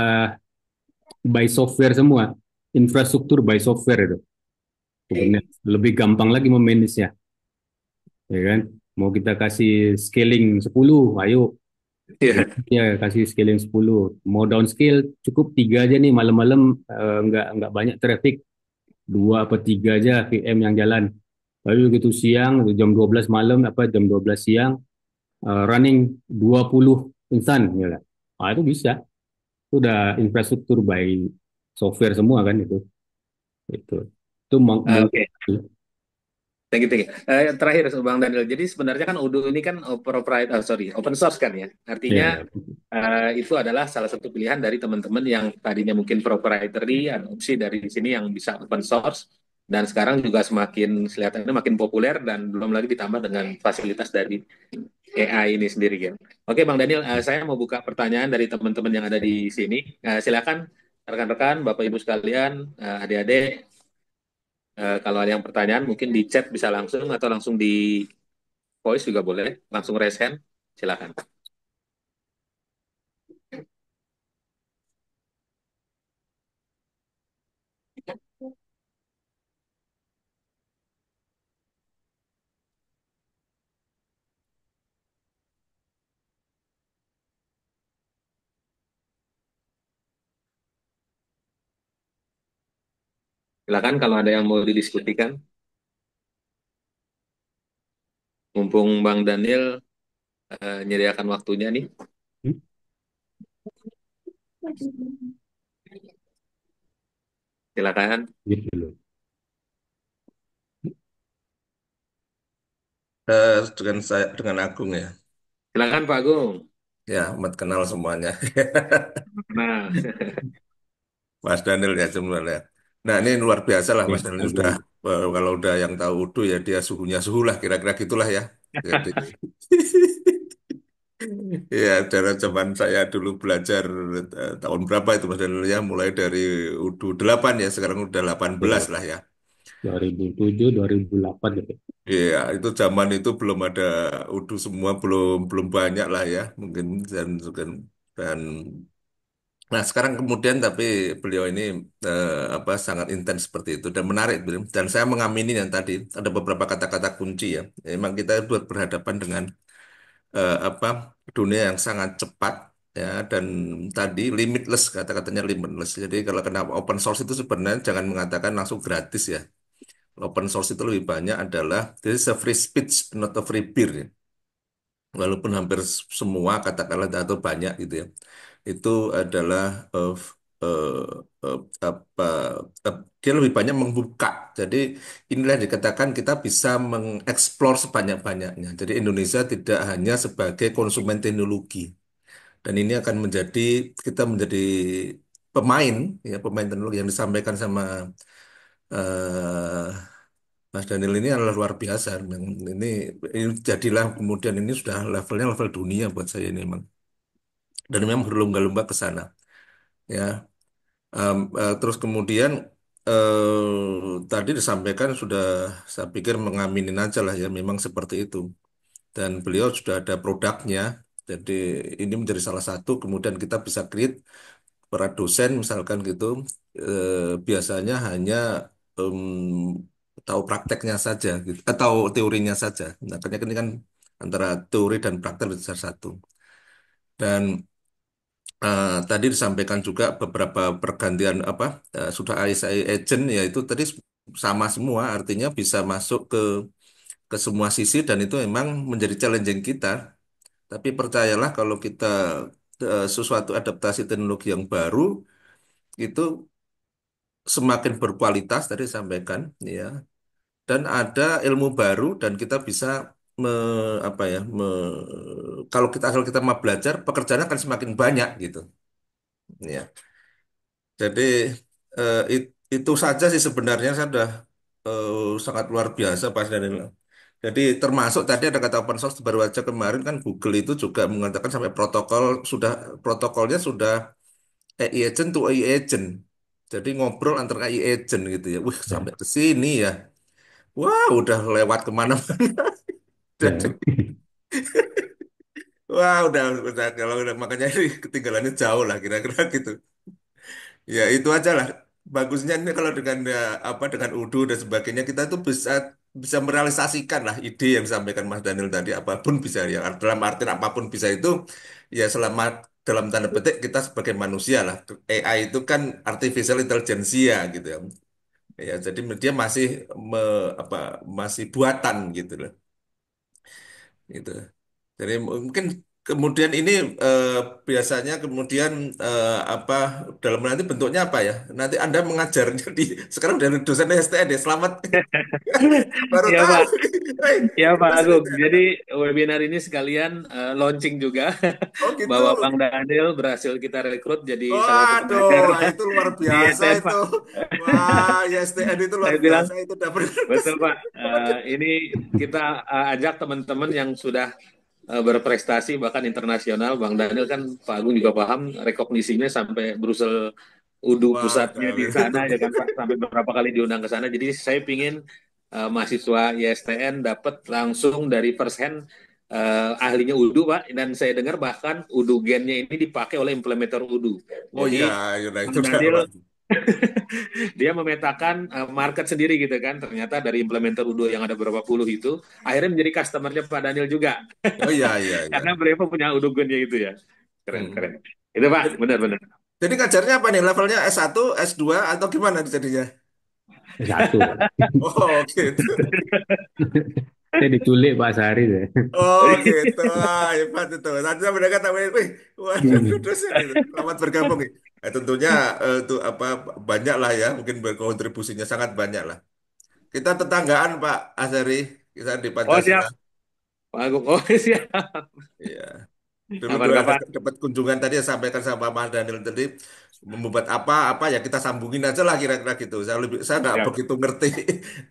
by software semua, infrastruktur by software itu Kubernetes lebih gampang lagi memanage-nya, ya kan. Mau kita kasih scaling 10, ayo. Ya. Ya, kasih scaling 10. Mau downscale cukup 3 aja nih malam-malam, nggak banyak traffic. 2 apa 3 aja VM yang jalan. Lalu begitu siang, jam 12 malam, apa jam 12 siang, running 20 insan. Ya lah. Itu bisa. Itu udah infrastruktur by software semua kan itu. Itu. Itu Oke. Thank you, thank you. Terakhir, Bang Daniel. Jadi sebenarnya kan Odoo ini kan open source kan ya. ya, Artinya ya. itu adalah salah satu pilihan dari teman-teman yang tadinya mungkin proprietary, adopsi dari sini yang bisa open source, dan sekarang juga semakin kelihatannya makin populer, dan belum lagi ditambah dengan fasilitas dari AI ini sendiri ya. Oke, Bang Daniel, saya mau buka pertanyaan dari teman-teman yang ada di sini. Silakan rekan-rekan, Bapak Ibu sekalian, adik-adik, kalau ada yang pertanyaan mungkin di chat bisa langsung, atau langsung di voice juga boleh, langsung raise hand, silakan. Silakan kalau ada yang mau didiskusikan, mumpung Bang Daniel menyediakan waktunya nih, Hmm? silakan. Gitu loh. Dengan saya dengan Agung ya. Silakan Pak Agung. Ya, amat kenal semuanya. Nah, Mas Daniel ya sebenarnya. Nah, ini luar biasa lah Ya, Mas Daniel ini sudah Agung. kalau udah yang tahu Udu ya dia suhunya suhu lah kira-kira gitulah ya. Jadi ya dari zaman saya dulu belajar tahun berapa itu Mas Daniel ya mulai dari Udu 8 ya sekarang udah 18 Ya, lah ya. 2007, 2008 gitu. Iya, itu zaman itu belum ada Udu semua belum belum banyak lah ya mungkin dan nah, sekarang kemudian tapi beliau ini apa sangat intens seperti itu dan menarik beliau. Dan saya mengamini yang tadi ada beberapa kata-kata kunci ya. Memang kita itu berhadapan dengan apa dunia yang sangat cepat ya dan tadi limitless kata-katanya limitless. Jadi kalau kenapa open source itu sebenarnya jangan mengatakan langsung gratis ya. Open source itu lebih banyak adalah this is a free speech not a free beer ya. Walaupun hampir semua katakanlah atau banyak gitu ya itu adalah eh, eh, apa dia lebih banyak membuka. Jadi inilah yang dikatakan kita bisa mengeksplor sebanyak-banyaknya. Jadi Indonesia tidak hanya sebagai konsumen teknologi dan ini akan menjadi kita menjadi pemain ya pemain teknologi yang disampaikan sama eh, Mas Daniel ini adalah luar biasa. Memang ini jadilah kemudian ini sudah levelnya level dunia buat saya ini memang dan memang berlomba-lomba ke sana ya. Terus kemudian tadi disampaikan sudah saya pikir mengaminin aja lah ya memang seperti itu dan beliau sudah ada produknya jadi ini menjadi salah satu kemudian kita bisa create para dosen misalkan gitu biasanya hanya em, tahu prakteknya saja gitu atau teorinya saja nah karena ini kan antara teori dan praktek itu salah satu dan tadi disampaikan juga beberapa pergantian apa sudah ISI agent ya itu tadi sama semua artinya bisa masuk ke semua sisi dan itu memang menjadi challenging kita. Tapi percayalah kalau kita sesuatu adaptasi teknologi yang baru itu semakin berkualitas tadi disampaikan ya dan ada ilmu baru dan kita bisa me, apa ya kalau kita asal kita mau belajar pekerjaan akan semakin banyak gitu ya. Jadi itu saja sih sebenarnya saya sudah sangat luar biasa Pak Daniel. Jadi termasuk tadi ada kata open source baru aja kemarin kan Google itu juga mengatakan sampai protokolnya sudah AI agent to AI agent. Jadi ngobrol antar AI agent gitu ya. Wih Ya, sampai ke sini ya. Wah udah lewat kemana-mana. ya. Wah udah kalau udah makanya ini ketinggalannya jauh lah kira-kira gitu. Ya itu aja lah. Bagusnya ini kalau dengan apa dengan Udo dan sebagainya kita tuh bisa bisa merealisasikan lah ide yang disampaikan Mas Daniel tadi apapun bisa ya dalam arti apapun bisa itu ya selama dalam tanda petik kita sebagai manusia lah AI itu kan artificial intelligence ya gitu ya. Ya jadi dia masih apa masih buatan gitu loh. Gitu. Jadi mungkin kemudian ini eh, biasanya kemudian apa dalam nanti bentuknya apa ya? Nanti Anda mengajarnya di sekarang dari dosen STN ya. Selamat baru ya tahu. Pak. Hei, Ya Pak dosen Agung. STN. Jadi webinar ini sekalian launching juga Oh gitu. bahwa Bang Daniel berhasil kita rekrut jadi salah satu Waduh, pengajar itu luar di biasa STN itu. Pak. Wah, ya STN itu luar Saya bilang biasa itu dapat. betul Pak. Ini kita ajak teman-teman yang sudah berprestasi bahkan internasional. Bang Daniel kan Pak Agung juga paham rekognisinya sampai Brussel UDU pusatnya Waduh, di itu. sana ya kan Pak sampai beberapa kali diundang ke sana. Jadi saya pingin mahasiswa ISTN dapat langsung dari first hand ahlinya UDU Pak dan saya dengar bahkan UDU gennya ini dipakai oleh implementer UDU. Oh Jadi iya, ya, nah, itu Bang udah Daniel luar. dia memetakan market sendiri gitu kan. Ternyata dari implementer Udo yang ada berapa puluh itu akhirnya menjadi customernya Pak Daniel juga. Oh iya, iya, iya. Karena beliau punya Udo Gunnya gitu ya. Keren, Hmm. keren. Itu Pak, Jadi, benar-benar. jadi ngajarnya apa nih? Levelnya S1, S2 atau gimana jadinya? Satu, Pak. Oh gitu. Saya diculik Pak Sari saya. Oh gitu. Ah, hebat itu. Nanti saya mendengar namanya, wih, waduh, dosen itu. Selamat bergabung. Tentunya itu apa banyak lah ya, mungkin berkontribusinya sangat banyak lah. Kita tetanggaan Pak Azari, kita di Oh Pancasila. siap. Pak Agung. Oh, siap. Iya. Dulu tuh ada Kapan-kapan. dapat kunjungan tadi yang sampaikan sama Mas Daniel tadi membuat apa-apa ya kita sambungin aja lah kira-kira gitu. Saya nggak Siap. begitu ngerti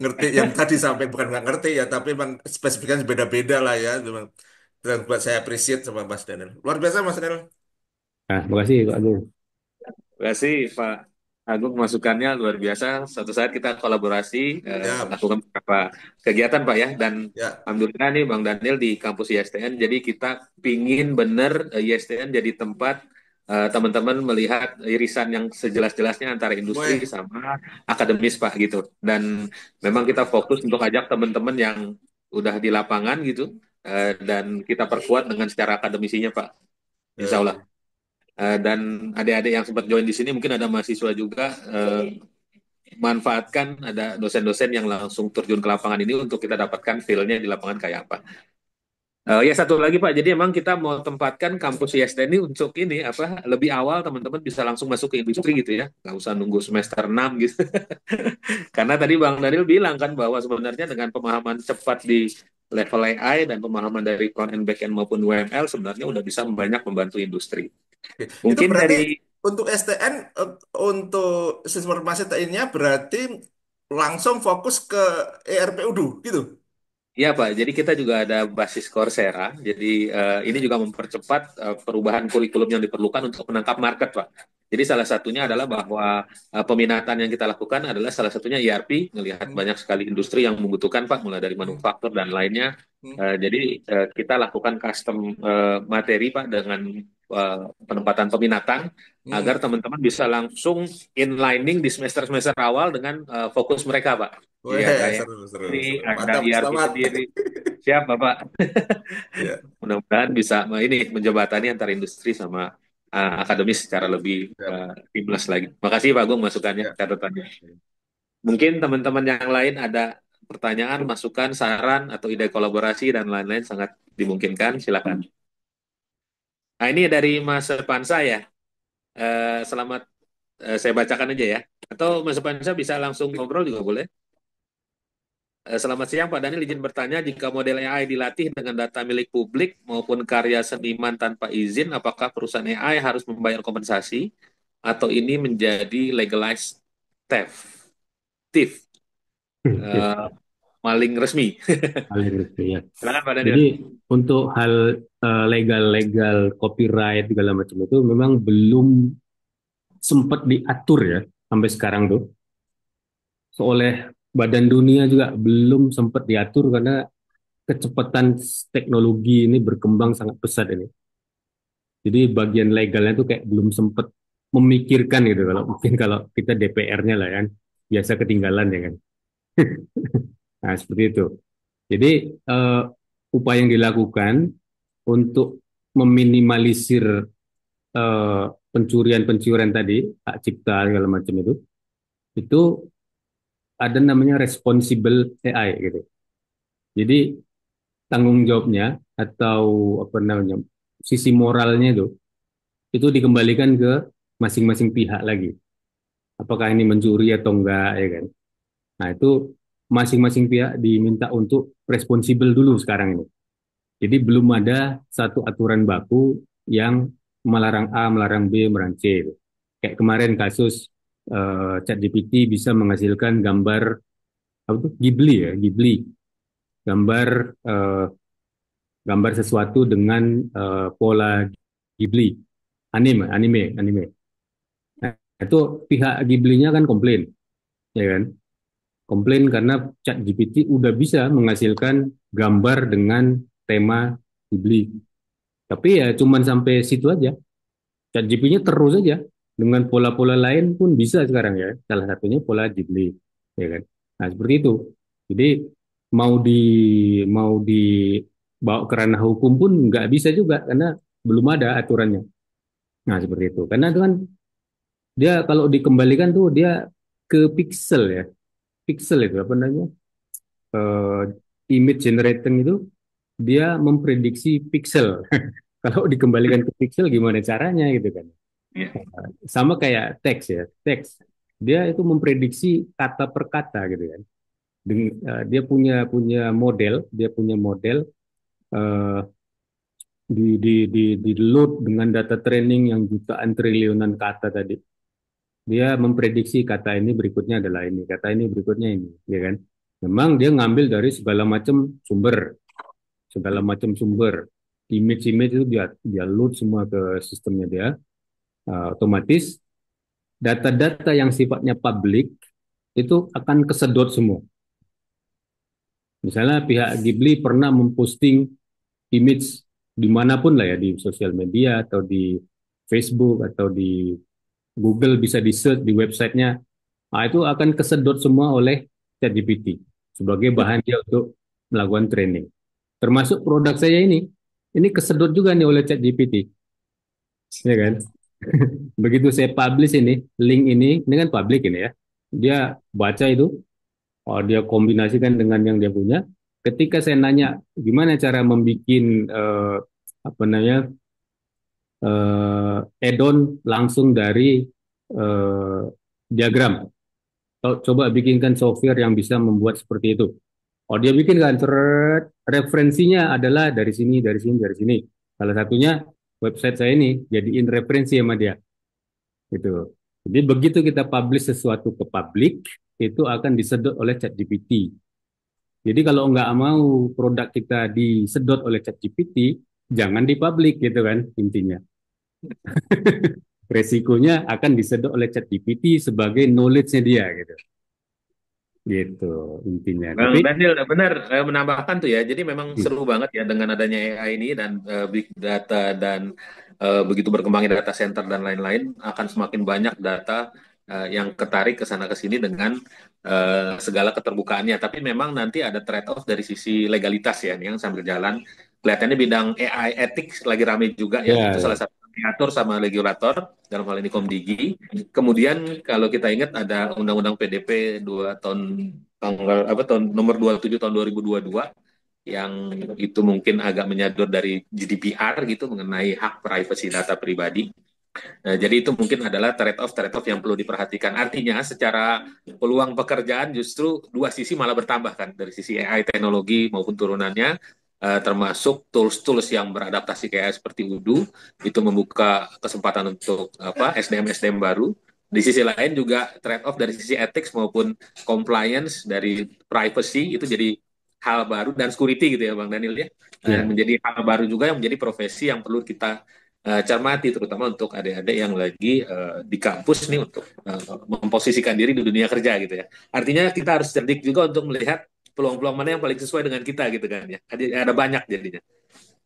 ngerti yang tadi sampai bukan nggak ngerti ya tapi memang spesifikasinya beda-beda lah ya. Memang dan buat saya appreciate sama Mas Daniel. Luar biasa Mas Daniel. Nah, makasih Pak Agung. Terima kasih Pak Agung masukannya luar biasa. Suatu saat kita kolaborasi Ya, lakukan beberapa kegiatan Pak ya. Dan ya. alhamdulillah nih Bang Daniel di kampus ISTN. Jadi kita pingin bener ISTN jadi tempat teman-teman melihat irisan yang sejelas-jelasnya antara industri Weh, sama akademis Pak gitu. Dan memang kita fokus untuk ajak teman-teman yang udah di lapangan gitu. Dan kita perkuat dengan secara akademisinya Pak. Insya Allah. eh, Dan adik-adik yang sempat join di sini mungkin ada mahasiswa juga manfaatkan ada dosen-dosen yang langsung terjun ke lapangan ini untuk kita dapatkan feel-nya di lapangan kayak apa. Ya satu lagi Pak, jadi emang kita mau tempatkan kampus IST ini untuk ini apa lebih awal teman-teman bisa langsung masuk ke industri gitu ya, nggak usah nunggu semester 6 gitu. Karena tadi Bang Daniel bilang kan bahwa sebenarnya dengan pemahaman cepat di level AI dan pemahaman dari front end, back end maupun UML sebenarnya udah bisa banyak membantu industri. oke. Itu Mungkin berarti dari untuk STN untuk sistem informasi TI-nya berarti langsung fokus ke ERPUDU gitu. Iya Pak, jadi kita juga ada basis Coursera. Jadi ini juga mempercepat perubahan kurikulum yang diperlukan untuk menangkap market Pak. Jadi salah satunya adalah bahwa peminatan yang kita lakukan adalah salah satunya ERP, melihat Hmm, banyak sekali industri yang membutuhkan Pak, mulai dari hmm, manufaktur dan lainnya. hmm, Jadi kita lakukan custom materi Pak dengan penempatan peminatan agar hmm. teman-teman bisa langsung inlining di semester-semester awal dengan fokus mereka Pak. Weh, Iya, kayak seru, seru, ini seru. ada Mantap, ERP selamat. sendiri. Siap, Bapak. Ya, Mudah-mudahan bisa ini menjembatani antara industri sama akademis secara lebih siap. seamless lagi. Makasih Pak Agung masukannya, Ya. catatannya. Mungkin teman-teman yang lain ada pertanyaan, masukan, saran, atau ide kolaborasi dan lain-lain sangat dimungkinkan. Silakan. Nah, ini dari Mas Pansa ya. Selamat saya bacakan aja ya. Atau Mas Pansa bisa langsung ngobrol juga boleh. Selamat siang Pak Daniel, izin bertanya, jika model AI dilatih dengan data milik publik maupun karya seniman tanpa izin, apakah perusahaan AI harus membayar kompensasi atau ini menjadi legalized theft, thief, eh, maling resmi? Paling gitu ya. Silakan Pak Daniel. Jadi untuk hal legal-legal copyright segala macam itu memang belum sempat diatur ya sampai sekarang tuh. Oleh Badan Dunia juga belum sempat diatur karena kecepatan teknologi ini berkembang sangat pesat ini. Jadi bagian legalnya tuh kayak belum sempat memikirkan gitu. Kalau mungkin kalau kita DPR-nya lah kan biasa ketinggalan ya kan. Nah seperti itu. Jadi eh, upaya yang dilakukan untuk meminimalisir eh, pencurian-pencurian tadi, hak cipta segala macam itu ada namanya responsible AI gitu. Jadi tanggung jawabnya atau apa namanya sisi moralnya itu dikembalikan ke masing-masing pihak lagi. Apakah ini mencuri atau enggak ya kan? Nah itu masing-masing pihak diminta untuk responsibel dulu sekarang ini. Jadi belum ada satu aturan baku yang melarang A, melarang B, melarang C. Kayak kemarin kasus ChatGPT bisa menghasilkan gambar apa tuh Ghibli ya, Ghibli, gambar eh, gambar sesuatu dengan pola Ghibli, anime. Nah, itu pihak Ghibli-nya kan komplain, ya kan? Komplain karena ChatGPT udah bisa menghasilkan gambar dengan tema Ghibli. Tapi ya cuman sampai situ aja. ChatGPT-nya terus aja dengan pola-pola lain pun bisa sekarang ya. Salah satunya pola Ghibli, ya kan? Nah, seperti itu. Jadi mau di mau dibawa ke ranah hukum pun nggak bisa juga karena belum ada aturannya. Nah, seperti itu. Karena itu kan dia kalau dikembalikan tuh dia ke pixel ya. Pixel itu apa namanya? Eh, Image generating itu dia memprediksi pixel. Kalau dikembalikan ke pixel gimana caranya gitu kan. Ya. Sama kayak teks ya, teks. Dia itu memprediksi kata per kata gitu kan. Dia punya punya model, dia punya model eh, di load dengan data training yang jutaan triliunan kata tadi. Dia memprediksi kata ini berikutnya adalah ini, kata ini berikutnya ini, ya kan? Memang dia ngambil dari segala macam sumber. Image-image itu dia load semua ke sistemnya dia. Otomatis data-data yang sifatnya publik itu akan kesedot semua. Misalnya pihak Ghibli pernah memposting image dimanapun lah ya, di sosial media atau di Facebook atau di Google, bisa di search di websitenya. Nah, itu akan kesedot semua oleh ChatGPT sebagai bahan dia untuk melakukan training. Termasuk produk saya ini kesedot juga nih oleh ChatGPT, ya kan? Begitu saya publish link ini kan public ini ya. Dia baca itu, oh, dia kombinasikan dengan yang dia punya. Ketika saya nanya gimana cara membuat apa namanya add-on langsung dari eh, diagram. Coba bikinkan software yang bisa membuat seperti itu. Oh, dia bikin kan, referensinya adalah dari sini, dari sini, dari sini. Salah satunya website saya ini jadiin referensi sama dia. Gitu. Jadi begitu kita publish sesuatu ke publik, itu akan disedot oleh ChatGPT. Jadi kalau nggak mau produk kita disedot oleh ChatGPT, jangan dipublik gitu kan intinya. Resikonya akan disedot oleh ChatGPT sebagai knowledge-nya dia gitu. Gitu intinya. Bang Tapi Daniel benar menambahkan tuh ya. Jadi memang hmm, seru banget ya dengan adanya AI ini dan big data dan begitu berkembangnya data center dan lain-lain akan semakin banyak data yang ketarik ke sana ke sini dengan segala keterbukaannya. Tapi memang nanti ada trade off dari sisi legalitas ya, yang sambil jalan. Kelihatannya bidang AI ethics lagi rame juga ya. ya, Itu salah ya, satu diatur sama regulator dalam hal ini Komdigi. Kemudian kalau kita ingat ada Undang-Undang PDP 2 tahun tanggal apa tahun nomor 27 tahun 2022 yang itu mungkin agak menyador dari GDPR gitu mengenai hak privasi data pribadi. Nah, jadi itu mungkin adalah trade off yang perlu diperhatikan. Artinya secara peluang pekerjaan justru dua sisi malah bertambah kan dari sisi AI teknologi maupun turunannya termasuk tools-tools yang beradaptasi ke AI seperti Udu itu membuka kesempatan untuk apa SDM-SDM baru. Di sisi lain juga trade off dari sisi ethics maupun compliance dari privacy itu jadi hal baru dan security gitu ya Bang Daniel ya. ya. Menjadi hal baru juga yang menjadi profesi yang perlu kita cermati terutama untuk adik-adik yang lagi di kampus nih untuk memposisikan diri di dunia kerja gitu ya. Artinya kita harus cerdik juga untuk melihat peluang-peluang mana yang paling sesuai dengan kita gitu kan ya. Ada banyak jadinya.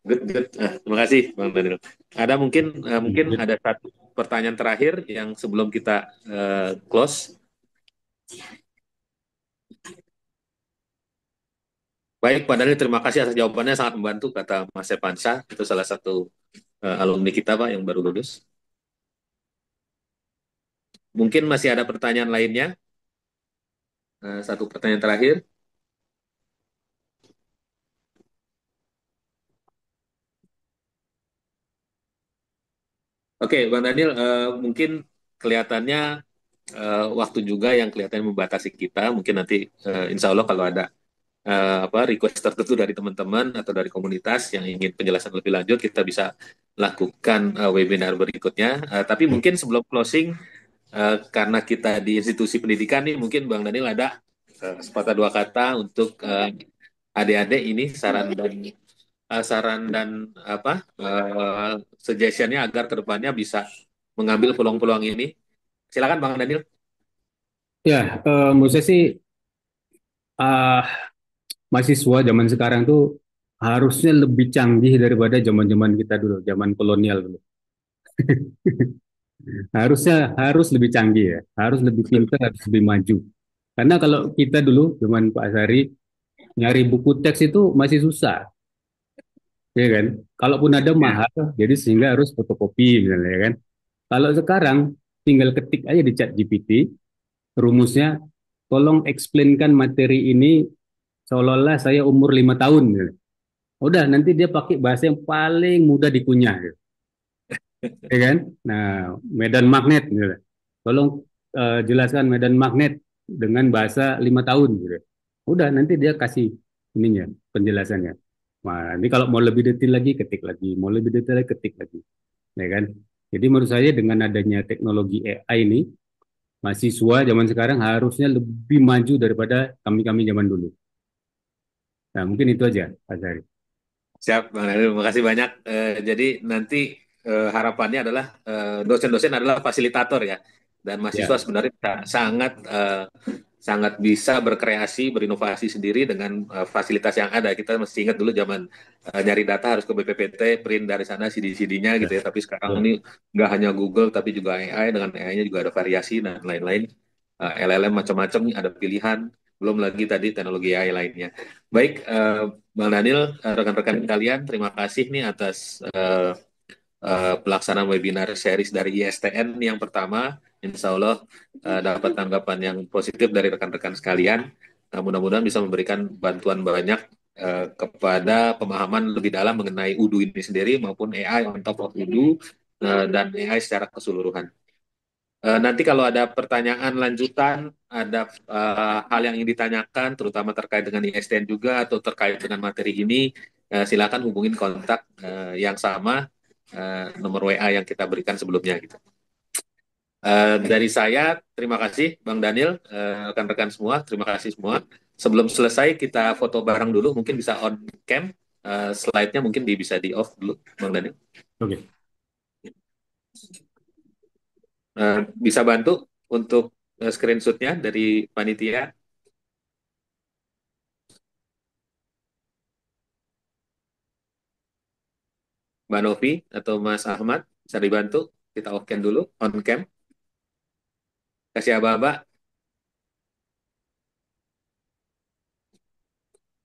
Good, good. Terima kasih Bang Daniel. Ada mungkin ada satu pertanyaan terakhir yang sebelum kita close. Baik, Pak Daniel, terima kasih atas jawabannya sangat membantu kata Mas Evansa. Itu salah satu alumni kita Pak yang baru lulus. Mungkin masih ada pertanyaan lainnya. Satu pertanyaan terakhir. Oke, Bang Daniel, mungkin kelihatannya waktu juga yang kelihatannya membatasi kita. Mungkin nanti, insya Allah kalau ada apa request tertentu dari teman-teman atau dari komunitas yang ingin penjelasan lebih lanjut, kita bisa lakukan webinar berikutnya. Tapi mungkin sebelum closing, karena kita di institusi pendidikan nih, mungkin Bang Daniel ada sepatah dua kata untuk adik-adik ini saran dan apa suggestionnya agar kedepannya bisa mengambil peluang-peluang ini. Silakan Bang Daniel. Ya, menurut saya sih ah, mahasiswa zaman sekarang tuh harusnya lebih canggih daripada zaman-zaman kita dulu, zaman kolonial dulu. Harus lebih canggih ya, harus lebih pintar, harus lebih maju. Karena kalau kita dulu zaman Pak Asari nyari buku teks itu masih susah, ya kan? Kalaupun ada Ya. mahal, jadi sehingga harus fotokopi misalnya, ya kan? Kalau sekarang tinggal ketik aja di chat GPT rumusnya, tolong explainkan materi ini seolah-olah saya umur 5 tahun. Gitu. Udah, nanti dia pakai bahasa yang paling mudah dikunyah, gitu. Ya kan? Nah, medan magnet, gitu. Tolong jelaskan medan magnet dengan bahasa 5 tahun, gitu. Udah, nanti dia kasih ininya, penjelasannya. Nah, ini kalau mau lebih detail lagi, ketik lagi. Mau lebih detail lagi, ketik lagi. Ya kan? Jadi menurut saya dengan adanya teknologi AI ini, mahasiswa zaman sekarang harusnya lebih maju daripada kami-kami zaman dulu. Nah, mungkin itu aja, Pak Sari. Siap, Bang Daniel. Terima kasih banyak. Jadi nanti harapannya adalah dosen-dosen adalah fasilitator ya, dan mahasiswa Ya, sebenarnya sangat sangat bisa berkreasi, berinovasi sendiri dengan fasilitas yang ada. Kita mesti ingat dulu zaman nyari data harus ke BPPT, print dari sana CD-CD-nya ya, gitu ya. Tapi sekarang ini betul. nggak hanya Google, tapi juga AI. Dengan AI-nya juga ada variasi dan lain-lain. LLM macam-macam, ada pilihan. Belum lagi tadi teknologi AI lainnya. Baik, Bang Daniel, rekan-rekan kalian, terima kasih nih atas pelaksanaan webinar series dari ISTN yang pertama. Insya Allah dapat tanggapan yang positif dari rekan-rekan sekalian. Mudah-mudahan bisa memberikan bantuan banyak kepada pemahaman lebih dalam mengenai UDU ini sendiri maupun AI on top of UDU dan AI secara keseluruhan. Nanti kalau ada pertanyaan lanjutan, ada hal yang ingin ditanyakan, terutama terkait dengan ISDN juga atau terkait dengan materi ini, silakan hubungin kontak yang sama, nomor WA yang kita berikan sebelumnya gitu. Dari saya, terima kasih Bang Daniel, rekan-rekan semua, terima kasih semua. Sebelum selesai, kita foto bareng dulu, mungkin bisa on cam, slide-nya mungkin bisa di off dulu, Bang Daniel. Oke. Bisa bantu untuk screenshot-nya dari panitia. Mbak Novi atau Mas Ahmad, bisa dibantu? Kita off-cam dulu, on-cam. Kasih aba-aba.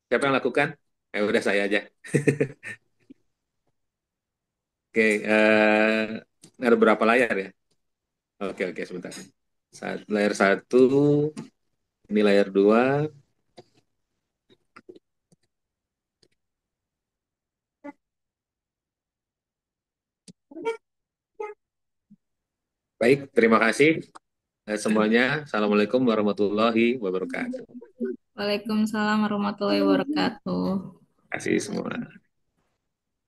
Siapa yang lakukan? Udah saya aja. Oke, ada berapa layar ya? Oke, oke, sebentar. Layar satu, ini layar dua. Baik, terima kasih semuanya. Assalamualaikum warahmatullahi wabarakatuh. Terima Waalaikumsalam warahmatullahi wabarakatuh. kasih semua. Terima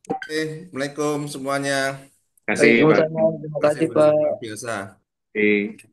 Oke, Assalamualaikum semuanya. kasih, Pak. Waalaikumsalam. Terima Terima kasih kasih, benar Pak. luar biasa. Terima kasih.